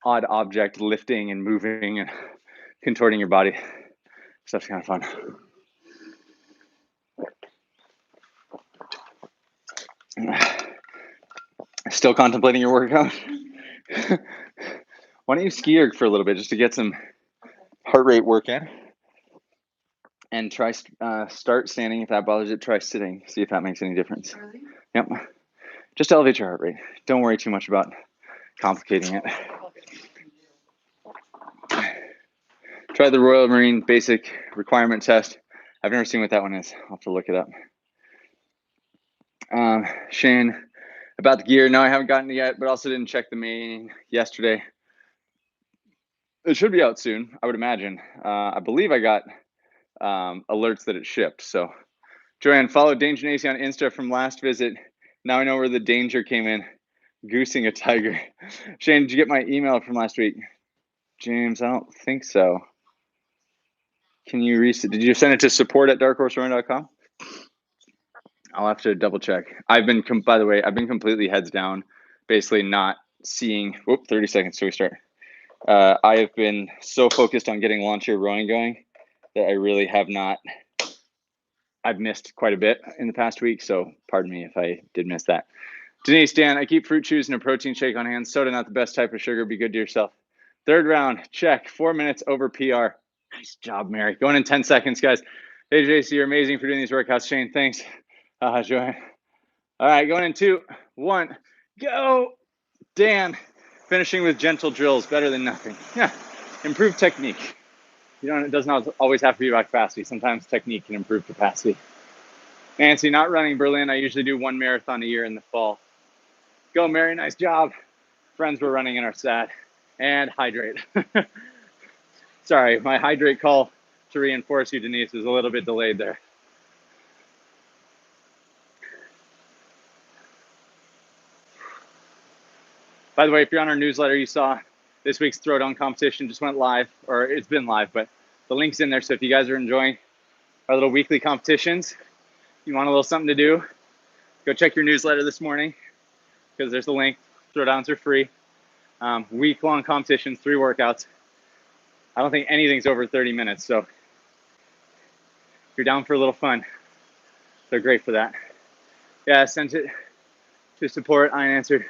odd object lifting and moving and contorting your body. Stuff's kind of fun. Still contemplating your workout? Why don't you ski erg for a little bit just to get some heart rate work in? And try start standing if that bothers you. Try sitting, see if that makes any difference. Really? Yep. Just elevate your heart rate. Don't worry too much about complicating it. Try the Royal Marine Basic Requirement Test. I've never seen what that one is. I'll have to look it up. Shane, about the gear. No, I haven't gotten it yet, but also didn't check the main yesterday. It should be out soon, I would imagine. I believe I got alerts that it shipped. So, Joanne, follow Danger Nacy on Insta from last visit. Now I know where the danger came in. Goosing a tiger. Shane, did you get my email from last week? James, I don't think so. Can you did you send it to support@darkhorserun.com? I'll have to double check. By the way, I've been completely heads down, basically not seeing. 30 seconds till we start. I have been so focused on getting launch year rowing going that I really have not. I've missed quite a bit in the past week, so pardon me if I did miss that. Denise, Dan, I keep fruit chews and a protein shake on hand. Soda, not the best type of sugar. Be good to yourself. Third round, check. 4 minutes over PR. Nice job, Mary. Going in 10 seconds, guys. Hey, JC, you're amazing for doing these workouts. Shane, thanks. Joanne. All right, going in 2, 1, go. Dan, finishing with gentle drills, better than nothing. Yeah, improve technique. It does not always have to be about capacity. Sometimes technique can improve capacity. Nancy, not running Berlin. I usually do 1 marathon a year in the fall. Go, Mary, nice job. Friends were running and are sad. And hydrate. Sorry, my hydrate call to reinforce you, Denise, was a little bit delayed there. By the way, if you're on our newsletter, you saw this week's throwdown competition just went live, or it's been live, but the link's in there. So if you guys are enjoying our little weekly competitions, you want a little something to do, go check your newsletter this morning because there's the link. Throwdowns are free. Week-long competitions, 3 workouts. I don't think anything's over 30 minutes, so if you're down for a little fun, they're great for that. Yeah, I sent it to support. I answered.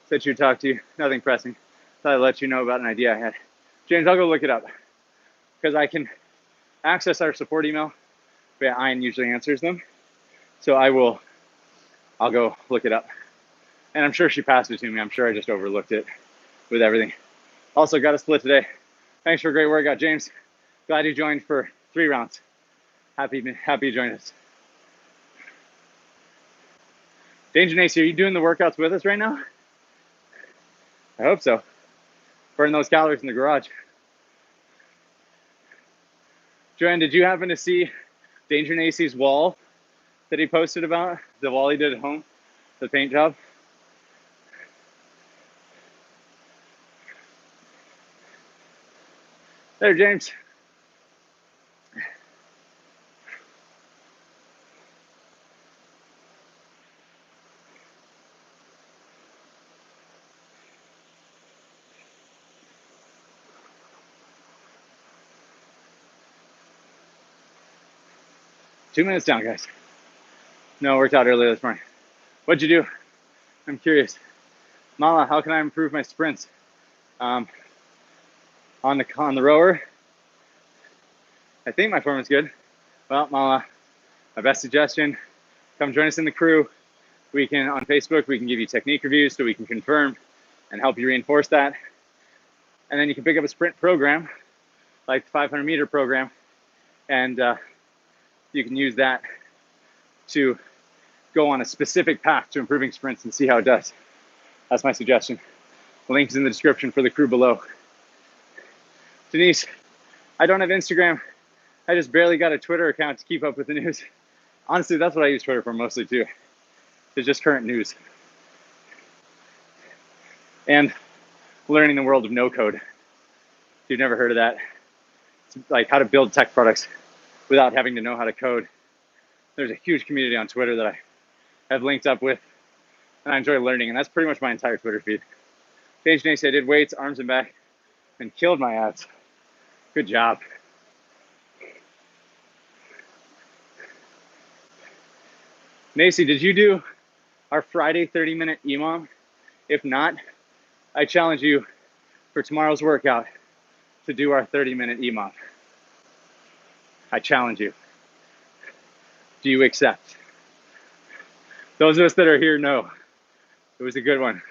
Said she'd talk to you. Nothing pressing. Thought I'd let you know about an idea I had. James, I'll go look it up because I can access our support email, but Ian usually answers them. So I'll go look it up. And I'm sure she passed it to me. I'm sure I just overlooked it with everything. Also got a split today. Thanks for a great workout, James. Glad you joined for 3 rounds. Happy you joined us. Danger Nacy, are you doing the workouts with us right now? I hope so. Burn those calories in the garage. Joanne, did you happen to see Danger Nacy's wall that he posted about? The wall he did at home? The paint job? There, James. Two minutes down, guys. No, worked out earlier this morning. What'd you do? I'm curious. Mala, how can I improve my sprints? On the rower, I think my form is good. Well, Mala, my best suggestion, come join us in the crew. We can, on Facebook, we can give you technique reviews so we can confirm and help you reinforce that. And then you can pick up a sprint program, like the 500 meter program, and you can use that to go on a specific path to improving sprints and see how it does. That's my suggestion. The link's in the description for the crew below. Denise, I don't have Instagram. I just barely got a Twitter account to keep up with the news. Honestly, that's what I use Twitter for mostly too. It's just current news. And learning the world of no code. If you've never heard of that, it's like how to build tech products without having to know how to code. There's a huge community on Twitter that I have linked up with, and I enjoy learning, and that's pretty much my entire Twitter feed. Paige Nacy, I did weights, arms and back, and killed my abs. Good job. Nacy, did you do our Friday 30-minute EMOM? If not, I challenge you for tomorrow's workout to do our 30-minute EMOM. I challenge you. Do you accept? Those of us that are here know. It was a good one.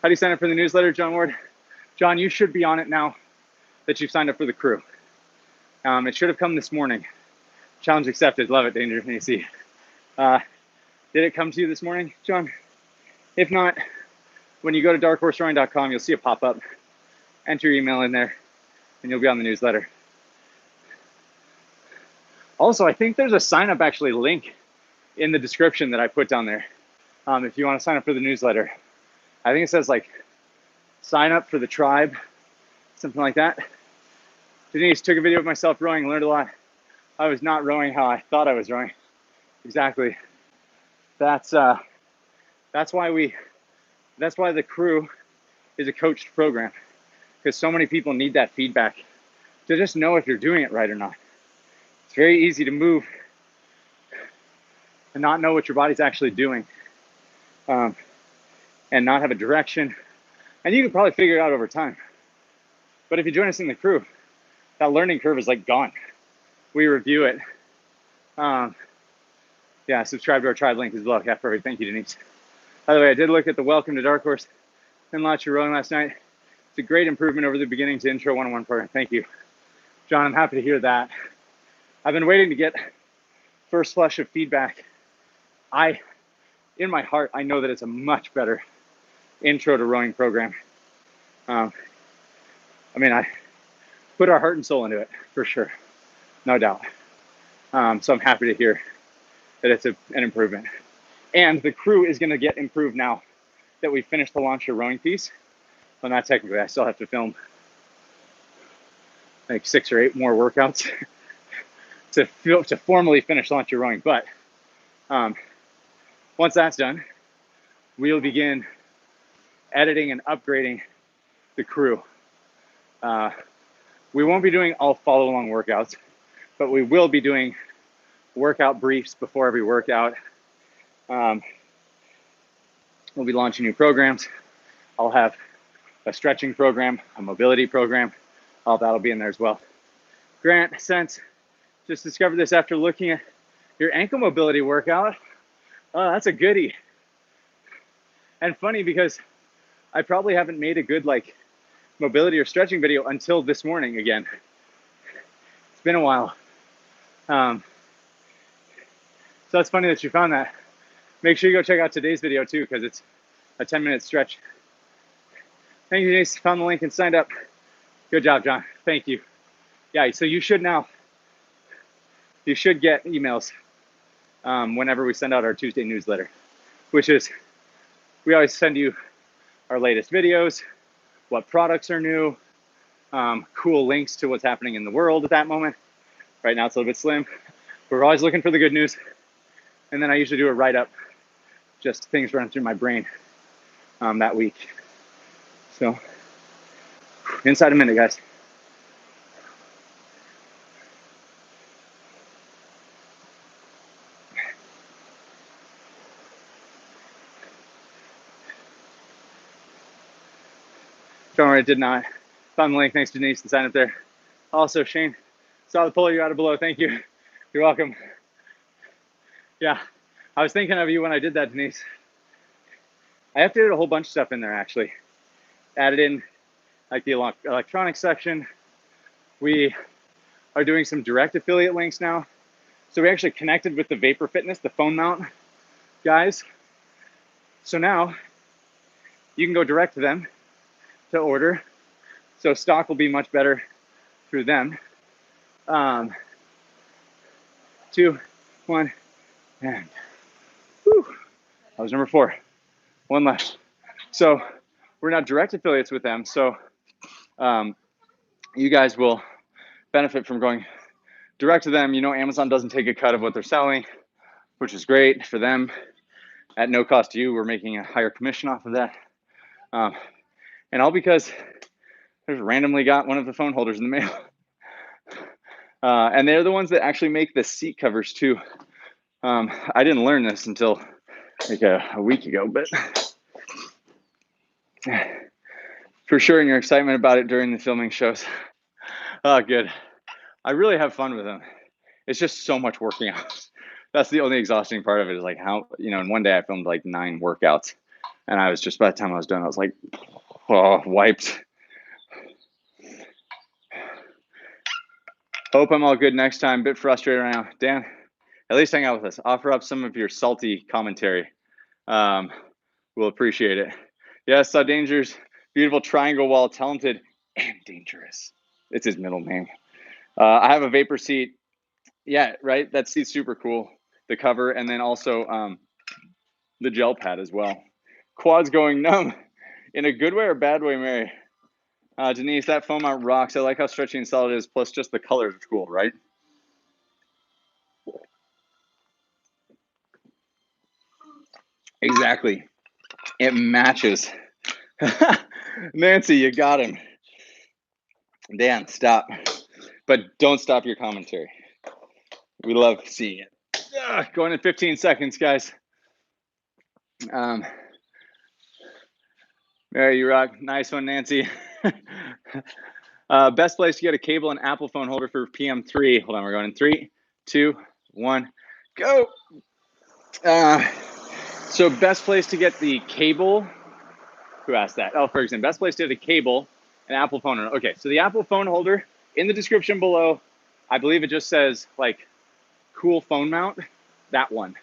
How do you sign up for the newsletter, John Ward? John, you should be on it now that you've signed up for the crew. It should have come this morning. Challenge accepted. Love it, Danger Nacy. Did it come to you this morning, John? If not, when you go to darkhorserowing.com, you'll see a pop-up. Enter your email in there, and you'll be on the newsletter. Also, I think there's a sign-up actually link in the description that I put down there. If you want to sign up for the newsletter. I think it says like, sign up for the tribe, something like that. Denise, took a video of myself rowing, learned a lot. I was not rowing how I thought I was rowing. Exactly. That's why the crew is a coached program, because so many people need that feedback to just know if you're doing it right or not. It's very easy to move and not know what your body's actually doing, and not have a direction. And you can probably figure it out over time. But if you join us in the crew, that learning curve is like gone. We review it. Yeah, subscribe to our tribe link as well. Yeah, perfect. Thank you, Denise. By the way, I did look at the Welcome to Dark Horse and launch your rowing last night. It's a great improvement over the beginning to intro 101 program. Thank you. John, I'm happy to hear that. I've been waiting to get first flush of feedback. In my heart, I know that it's a much better intro to rowing program. I put our heart and soul into it for sure, no doubt. So I'm happy to hear that it's an improvement. And the crew is going to get improved now that we finished the launch your rowing piece. Well, not technically, I still have to film like 6 or 8 more workouts to formally finish launch your rowing. But once that's done, we'll begin editing and upgrading the crew. We won't be doing all follow along workouts, but we will be doing workout briefs before every workout. We'll be launching new programs. I'll have a stretching program, a mobility program. All that'll be in there as well. Grant, since just discovered this after looking at your ankle mobility workout. Oh, that's a goodie. And funny because I probably haven't made a good like mobility or stretching video until this morning again. It's been a while. So that's funny that you found that. Make sure you go check out today's video too, because it's a 10-minute stretch. Thank you, Denise. Found the link and signed up. Good job, John. Thank you. Yeah, so you should get emails whenever we send out our Tuesday newsletter, which is, we always send you our latest videos, what products are new, cool links to what's happening in the world at that moment. Right now it's a little bit slim. We're always looking for the good news. And then I usually do a write-up, just things running through my brain that week. So, inside a minute, guys. Don't worry, I did not. Found the link. Thanks, Denise, and sign up there. Also, Shane, saw the poll you added below. Thank you. You're welcome. Yeah, I was thinking of you when I did that, Denise. I updated a whole bunch of stuff in there, actually. Added in like the electronics section. We are doing some direct affiliate links now. So we actually connected with the Vapor Fitness, the phone mount guys. So now you can go direct to them to order. So stock will be much better through them. 2, 1, and whew, that was number 4. 1 left. So we're not direct affiliates with them. So you guys will benefit from going direct to them. You know, Amazon doesn't take a cut of what they're selling, which is great for them. At no cost to you, we're making a higher commission off of that. And all because I just randomly got one of the phone holders in the mail. And they're the ones that actually make the seat covers too. I didn't learn this until like a week ago, but for sure in your excitement about it during the filming shows. Oh, good. I really have fun with them. It's just so much working out. That's the only exhausting part of it is like how, you know, in one day I filmed like 9 workouts and I was just, by the time I was done, I was like, oh, wiped. Hope I'm all good next time. Bit frustrated right now. Dan, at least hang out with us. Offer up some of your salty commentary. We'll appreciate it. Yes, saw Danger's beautiful triangle wall, talented and dangerous. It's his middle name. I have a vapor seat. Yeah, right. That seat's super cool. The cover, and then also the gel pad as well. Quads going numb in a good way or bad way, Mary? Denise, that foam mount rocks. I like how stretchy and solid it is, plus just the colors are cool, right? Exactly. It matches. Nancy, you got him. Dan, stop. But don't stop your commentary. We love seeing it. Going in 15 seconds, guys. Mary, you rock. Nice one, Nancy. Best place to get a cable and Apple phone holder for PM3. Hold on, we're going in 3, 2, 1, go. So best place to get the cable. Who asked that? Oh, Ferguson. Best place to get a cable and Apple phone holder. Okay, so the Apple phone holder in the description below, I believe it just says like cool phone mount. That one.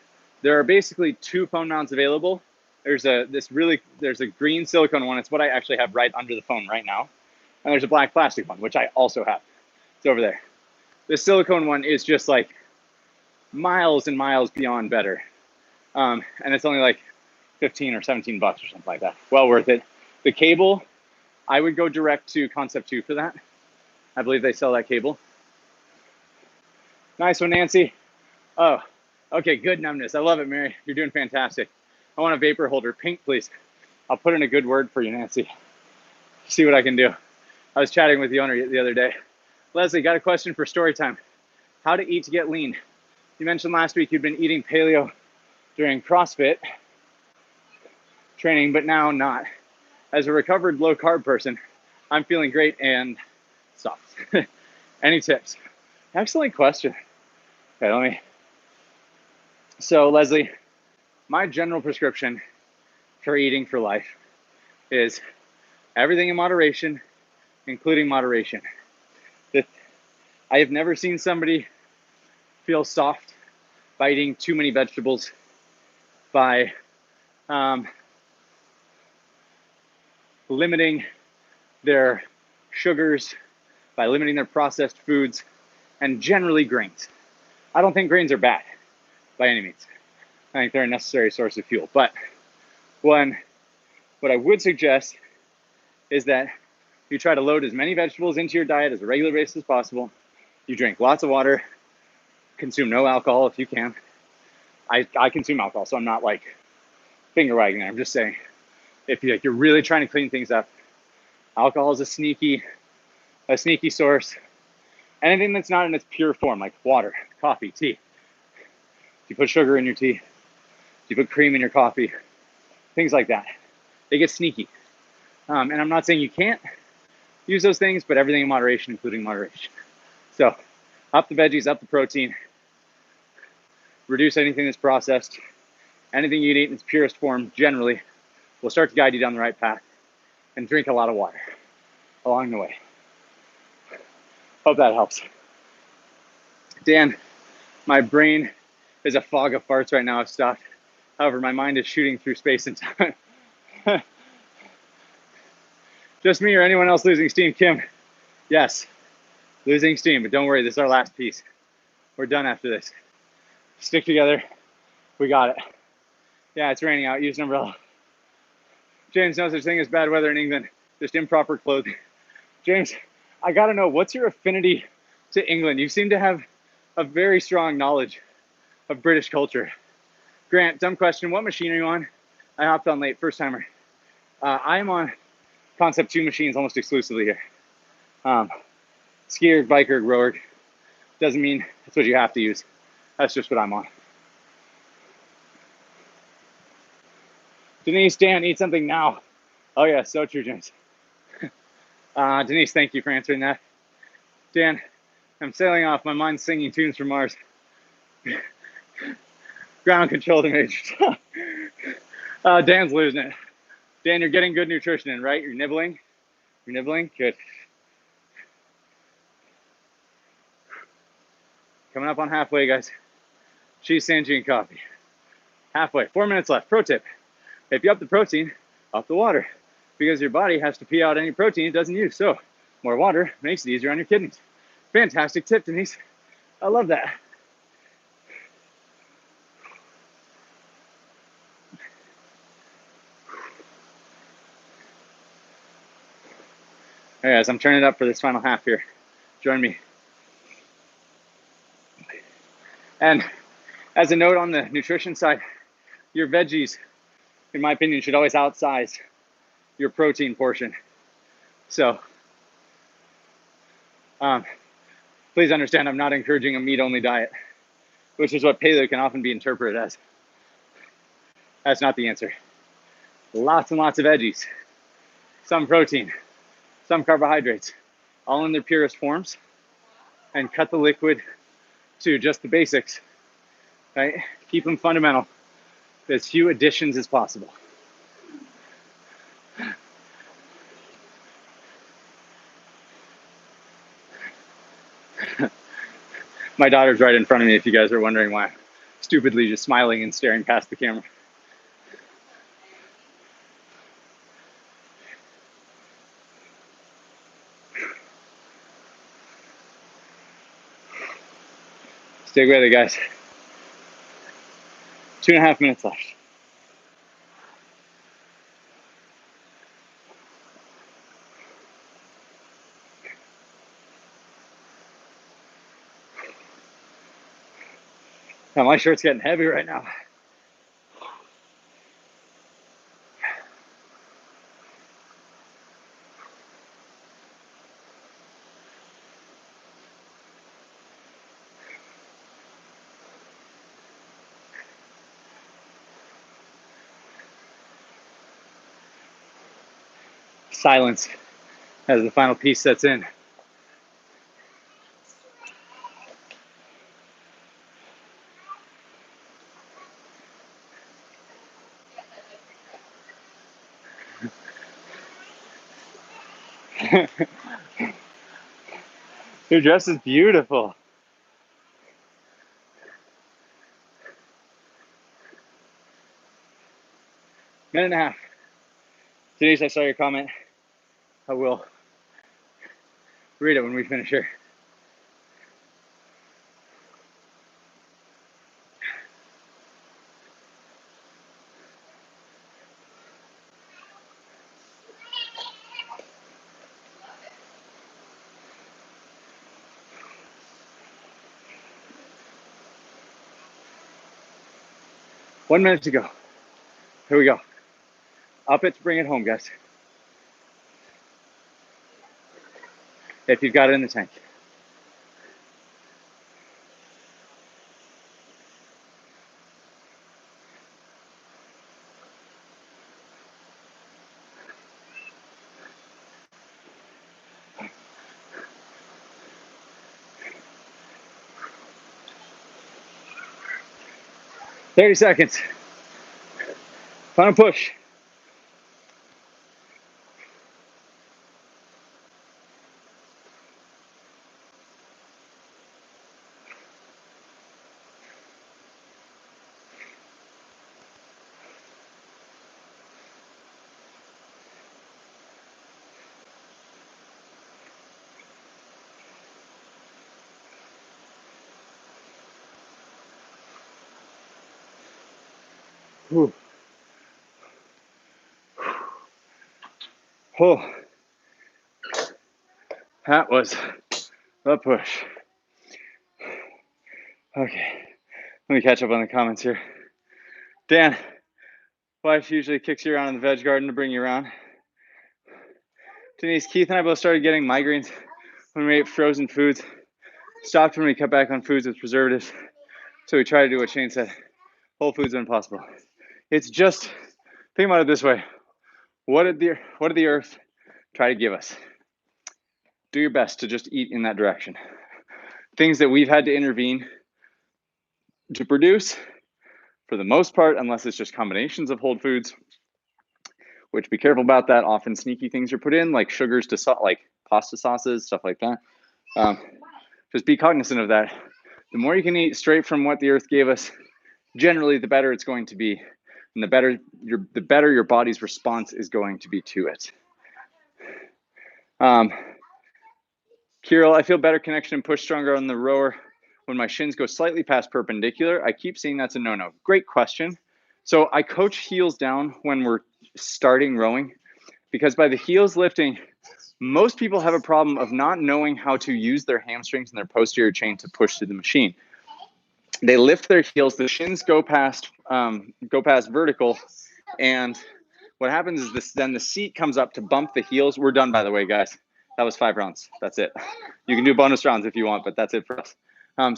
There are basically 2 phone mounts available. There's a green silicone one. It's what I actually have right under the phone right now. And there's a black plastic one, which I also have. It's over there. The silicone one is just like miles and miles beyond better. And it's only like 15 or 17 bucks or something like that. Well worth it. The cable, I would go direct to Concept 2 for that. I believe they sell that cable. Nice one, Nancy. Oh, okay, good numbness. I love it, Mary. You're doing fantastic. I want a vapor holder, pink, please. I'll put in a good word for you, Nancy. See what I can do. I was chatting with the owner the other day. Leslie, got a question for story time. How to eat to get lean. You mentioned last week you'd been eating paleo during CrossFit training, but now not. As a recovered low carb person, I'm feeling great and soft. Any tips? Excellent question. Okay, So Leslie, my general prescription for eating for life is everything in moderation, including moderation. I have never seen somebody feel soft by eating too many vegetables, by limiting their sugars, by limiting their processed foods, and generally grains. I don't think grains are bad by any means. I think they're a necessary source of fuel. But what I would suggest is that you try to load as many vegetables into your diet as a regular basis as possible. You drink lots of water, consume no alcohol if you can. I consume alcohol, so I'm not like finger wagging there. I'm just saying, if you're really trying to clean things up, alcohol is a sneaky source. Anything that's not in its pure form, like water, coffee, tea. If you put sugar in your tea, if you put cream in your coffee, things like that, they get sneaky. And I'm not saying you can't use those things, but everything in moderation, including moderation. So up the veggies, up the protein, reduce anything that's processed. Anything you eat in its purest form generally will start to guide you down the right path, and drink a lot of water along the way. Hope that helps. Dan, my brain is a fog of farts right now. I've stopped. However, my mind is shooting through space and time. Just me or anyone else losing steam? Kim? Yes, losing steam, but don't worry, this is our last piece. We're done after this. Stick together. We got it. Yeah, it's raining out. Use an umbrella. James, no such thing as bad weather in England, just improper clothing. James, I gotta know, what's your affinity to England? You seem to have a very strong knowledge of British culture. Grant, dumb question, what machine are you on? I hopped on late, first timer. I am on Concept 2 machines almost exclusively here. Skier, biker, rower. Doesn't mean that's what you have to use. That's just what I'm on. Denise, Dan, eat something now. Oh yeah, so true, James. Denise, thank you for answering that. Dan, I'm sailing off. My mind's singing tunes from Mars. Ground control to Major. Dan's losing it. Dan, you're getting good nutrition in, right? You're nibbling? You're nibbling? Good. Coming up on halfway, guys. Cheese, sandwich, and coffee. Halfway. 4 minutes left. Pro tip. If you up the protein, up the water. Because your body has to pee out any protein it doesn't use. So more water makes it easier on your kidneys. Fantastic tip, Denise. I love that. All right, guys, I'm turning it up for this final half here. Join me. And as a note on the nutrition side, your veggies, in my opinion, should always outsize your protein portion. So please understand, I'm not encouraging a meat-only diet, which is what paleo can often be interpreted as. That's not the answer. Lots and lots of veggies, some protein, some carbohydrates, all in their purest forms, and cut the liquid to just the basics, right? Keep them fundamental, as few additions as possible. My daughter's right in front of me, if you guys are wondering why I'm stupidly just smiling and staring past the camera. Stick with it, guys. 2.5 minutes left. Now my shirt's getting heavy right now. Silence as the final piece sets in. Your dress is beautiful. Minute and a half. Denise, I saw your comment. I will read it when we finish here. One minute to go. Here we go. Up it to bring it home, guys. If you've got it in the tank. "30 seconds. Final push. Whew. Oh, that was the push. Okay, let me catch up on the comments here. Dan, wife usually kicks you around in the veg garden to bring you around. Denise, Keith and I both started getting migraines when we ate frozen foods. Stopped when we cut back on foods with preservatives. So we tried to do what Shane said. Whole foods are impossible. It's just, think about it this way. What did the earth try to give us? Do your best to just eat in that direction. Things that we've had to intervene to produce, for the most part, unless it's just combinations of whole foods, which be careful about that. Often sneaky things are put in, like sugars to salt, like pasta sauces, stuff like that. Just be cognizant of that. The more you can eat straight from what the earth gave us, generally the better it's going to be, and the better your body's response is going to be to it. Kirill, I feel better connection and push stronger on the rower when my shins go slightly past perpendicular. I keep saying that's a no-no. Great question. So I coach heels down when we're starting rowing, because by the heels lifting, most people have a problem of not knowing how to use their hamstrings and their posterior chain to push through the machine. They lift their heels, the shins go past vertical, and what happens is this, then the seat comes up to bump the heels. We're done, by the way, guys. That was 5 rounds. That's it. You can do bonus rounds if you want, but that's it for us.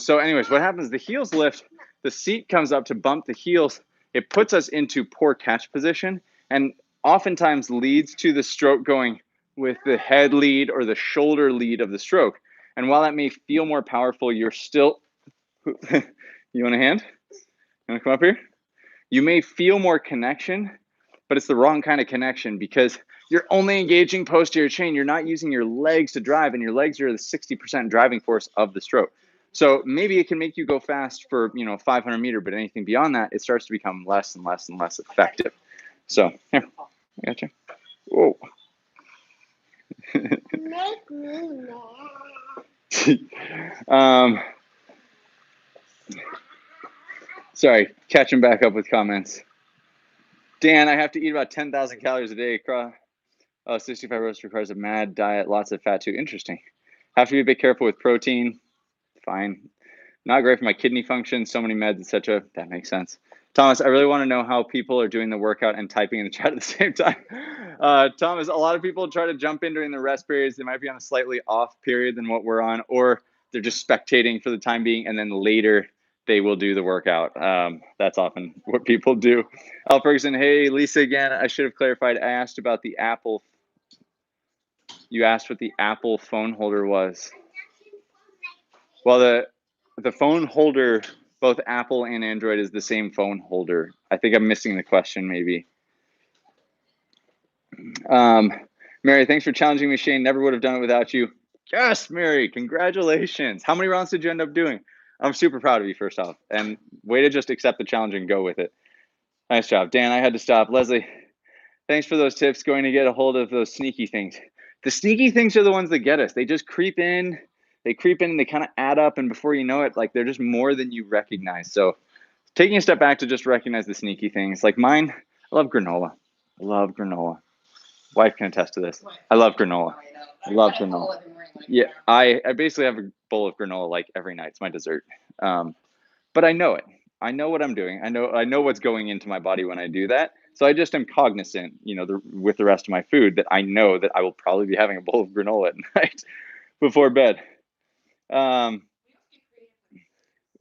So anyways, what happens, the heels lift, the seat comes up to bump the heels. It puts us into poor catch position and oftentimes leads to the stroke going with the head lead or the shoulder lead of the stroke. And while that may feel more powerful, you're still, you want a hand? You want to come up here? You may feel more connection, but it's the wrong kind of connection because you're only engaging posterior chain. You're not using your legs to drive, and your legs are the 60% driving force of the stroke. So maybe it can make you go fast for 500 meter, but anything beyond that, it starts to become less and less and less effective. So here, I got you. Whoa. Make me mad. Sorry, catching back up with comments. Dan, I have to eat about 10,000 calories a day. 65 roast requires a mad diet, lots of fat too. Interesting. Have to be a bit careful with protein. Fine. Not great for my kidney function. So many meds, etc. That makes sense. Thomas, I really want to know how people are doing the workout and typing in the chat at the same time. Thomas, a lot of people try to jump in during the rest periods. They might be on a slightly off period than what we're on, or they're just spectating for the time being, and then later they will do the workout. That's often what people do. Al Ferguson, hey, Lisa again. I should have clarified. I asked about the Apple. You asked what the Apple phone holder was. Well, the phone holder, both Apple and Android, is the same phone holder. I think I'm missing the question, maybe. Mary, thanks for challenging me, Shane. Never would have done it without you. Yes, Mary, congratulations. How many rounds did you end up doing? I'm super proud of you, first off. And way to just accept the challenge and go with it. Nice job. Dan, I had to stop. Leslie, thanks for those tips. Going to get a hold of those sneaky things. The sneaky things are the ones that get us. They just creep in. They creep in and they kind of add up. And before you know it, like they're just more than you recognize. So taking a step back to just recognize the sneaky things. Like mine, I love granola. I love granola. Wife can attest to this. I love granola. I love granola. Yeah, I basically have a bowl of granola like every night. It's my dessert. But I know it. I know what I'm doing. I know what's going into my body when I do that. So I just am cognizant, with the rest of my food, that I know that I will probably be having a bowl of granola at night before bed. We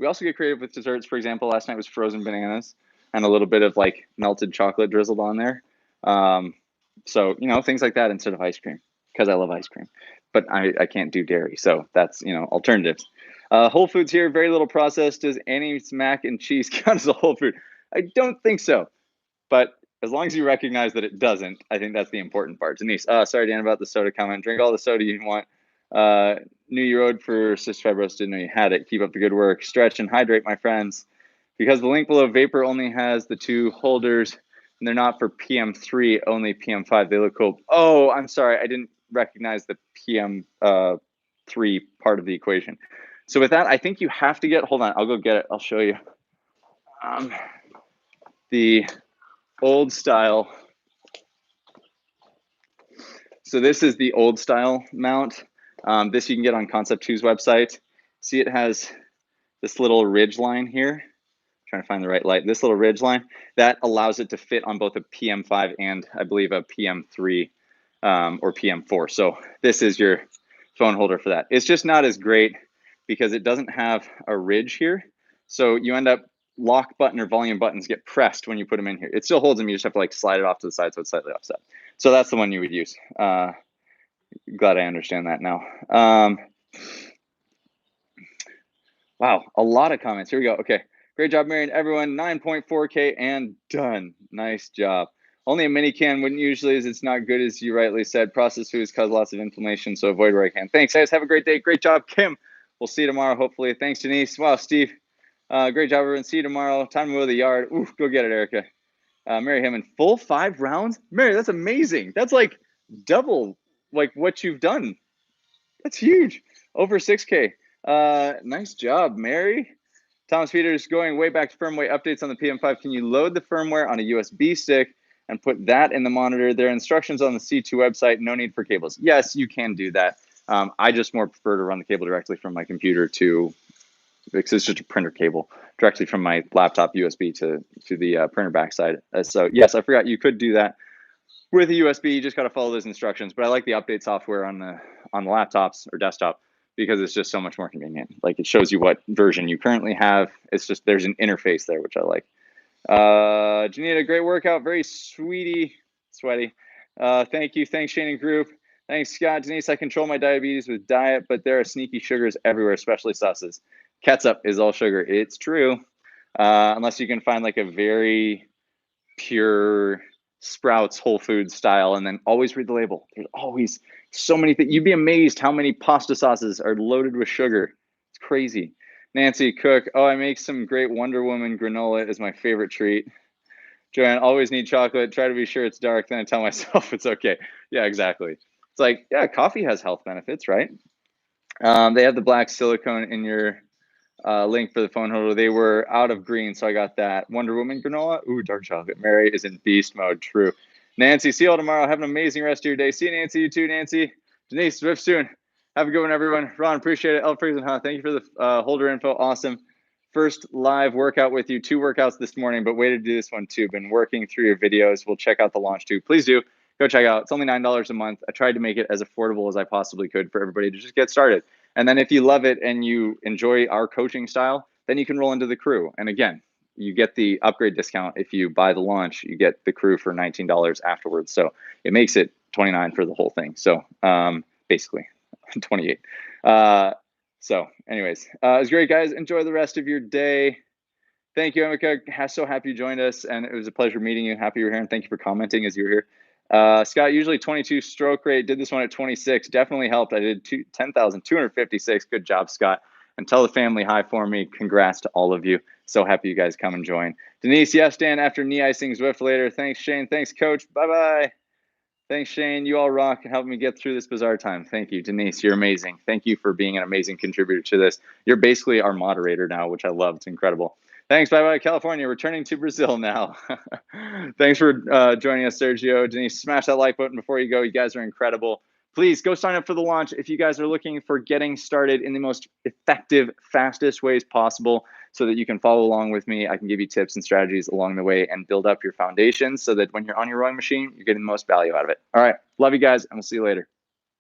also get creative with desserts. For example, last night was frozen bananas and a little bit of like melted chocolate drizzled on there. So, things like that instead of ice cream, because I love ice cream, but I can't do dairy. So that's, alternatives. Whole foods here, very little processed. Does Annie's mac and cheese count as a whole food? I don't think so, but as long as you recognize that it doesn't, I think that's the important part. Denise, sorry, Dan, about the soda comment. Drink all the soda you want. Knew you rode for cystic fibrosis, didn't know you had it. Keep up the good work. Stretch and hydrate, my friends. Because the link below, Vapor only has the two holders, and they're not for PM3, only PM5. They look cool. Oh, I'm sorry. I didn't recognize the PM3 part of the equation. So with that, I think you have to get, hold on, I'll go get it. I'll show you. The old style. So this is the old style mount. This you can get on Concept2's website. See, it has this little ridge line here. Trying to find the right light. This little ridge line that allows it to fit on both a PM5 and I believe a PM3 or PM4. So this is your phone holder for that. It's just not as great because it doesn't have a ridge here. So you end up lock button or volume buttons get pressed when you put them in here. It still holds them. You just have to like slide it off to the side so it's slightly offset. So that's the one you would use. Glad I understand that now. Wow, a lot of comments. Here we go. Okay. Great job, Marion. Everyone, 9.4K and done. Nice job. Only a mini can wouldn't usually, as it's not good, as you rightly said. Processed foods cause lots of inflammation, so avoid where I can. Thanks, guys. Have a great day. Great job, Kim. We'll see you tomorrow, hopefully. Thanks, Denise. Wow, Steve. Great job, everyone. See you tomorrow. Time to mow the yard. Ooh, go get it, Erica. Mary Hammond, full 5 rounds? Mary, that's amazing. That's like double like what you've done. That's huge. Over 6K. Nice job, Mary. Thomas Peters, going way back to firmware updates on the PM5. Can you load the firmware on a USB stick and put that in the monitor? There are instructions on the C2 website. No need for cables. Yes, you can do that. I just more prefer to run the cable directly from my computer because it's just a printer cable directly from my laptop USB to the printer backside. So yes, I forgot you could do that with a USB. You just got to follow those instructions. But I like the update software on the laptops or desktop, because it's just so much more convenient. Like it shows you what version you currently have. It's just, there's an interface there, which I like. Janita, great workout. Very sweaty. Thank you. Thanks, Shane and group. Thanks, Scott. Denise, I control my diabetes with diet, but there are sneaky sugars everywhere, especially sauces. Ketchup is all sugar. It's true. Unless you can find like a very pure Sprouts Whole Foods style, and then always read the label. There's always so many things. You'd be amazed how many pasta sauces are loaded with sugar. It's crazy. Nancy Cook, oh, I make some great Wonder Woman granola. Is my favorite treat. Joanne, always need chocolate. Try to be sure it's dark. Then I tell myself it's okay. Yeah, exactly. It's like, yeah, coffee has health benefits, right? They have the black silicone in your link for the phone holder. They were out of green, so I got that. Wonder Woman granola. Ooh, dark chocolate. Mary is in beast mode. True. Nancy, see you all tomorrow. Have an amazing rest of your day. See you, Nancy. You too, Nancy. Denise, Swift soon. Have a good one, everyone. Ron, appreciate it. Elf Freeze, thank you for the holder info. Awesome. First live workout with you. 2 workouts this morning, but way to do this one too. Been working through your videos. We'll check out the launch too. Please do go check out. It's only $9 a month. I tried to make it as affordable as I possibly could for everybody to just get started. And then if you love it and you enjoy our coaching style, then you can roll into the crew. And again, you get the upgrade discount. If you buy the launch, you get the crew for $19 afterwards. So it makes it $29 for the whole thing. So basically 28. So anyways, it was great, guys. Enjoy the rest of your day. Thank you, Emeka. So happy you joined us, and it was a pleasure meeting you. Happy you were here, and thank you for commenting as you were here. Scott, usually 22 stroke rate. Did this one at 26. Definitely helped. I did 10,256. Good job, Scott. And tell the family hi for me. Congrats to all of you. So happy you guys come and join. Denise, yes, Dan, after knee icing Zwift later. Thanks, Shane. Thanks, Coach. Bye-bye. Thanks, Shane. You all rock and help me get through this bizarre time. Thank you. Denise, you're amazing. Thank you for being an amazing contributor to this. You're basically our moderator now, which I love. It's incredible. Thanks. Bye-bye, California. Returning to Brazil now. Thanks for joining us, Sergio. Denise, smash that like button before you go. You guys are incredible. Please go sign up for the launch if you guys are looking for getting started in the most effective, fastest ways possible so that you can follow along with me. I can give you tips and strategies along the way and build up your foundation so that when you're on your rowing machine, you're getting the most value out of it. All right. Love you guys, and we'll see you later.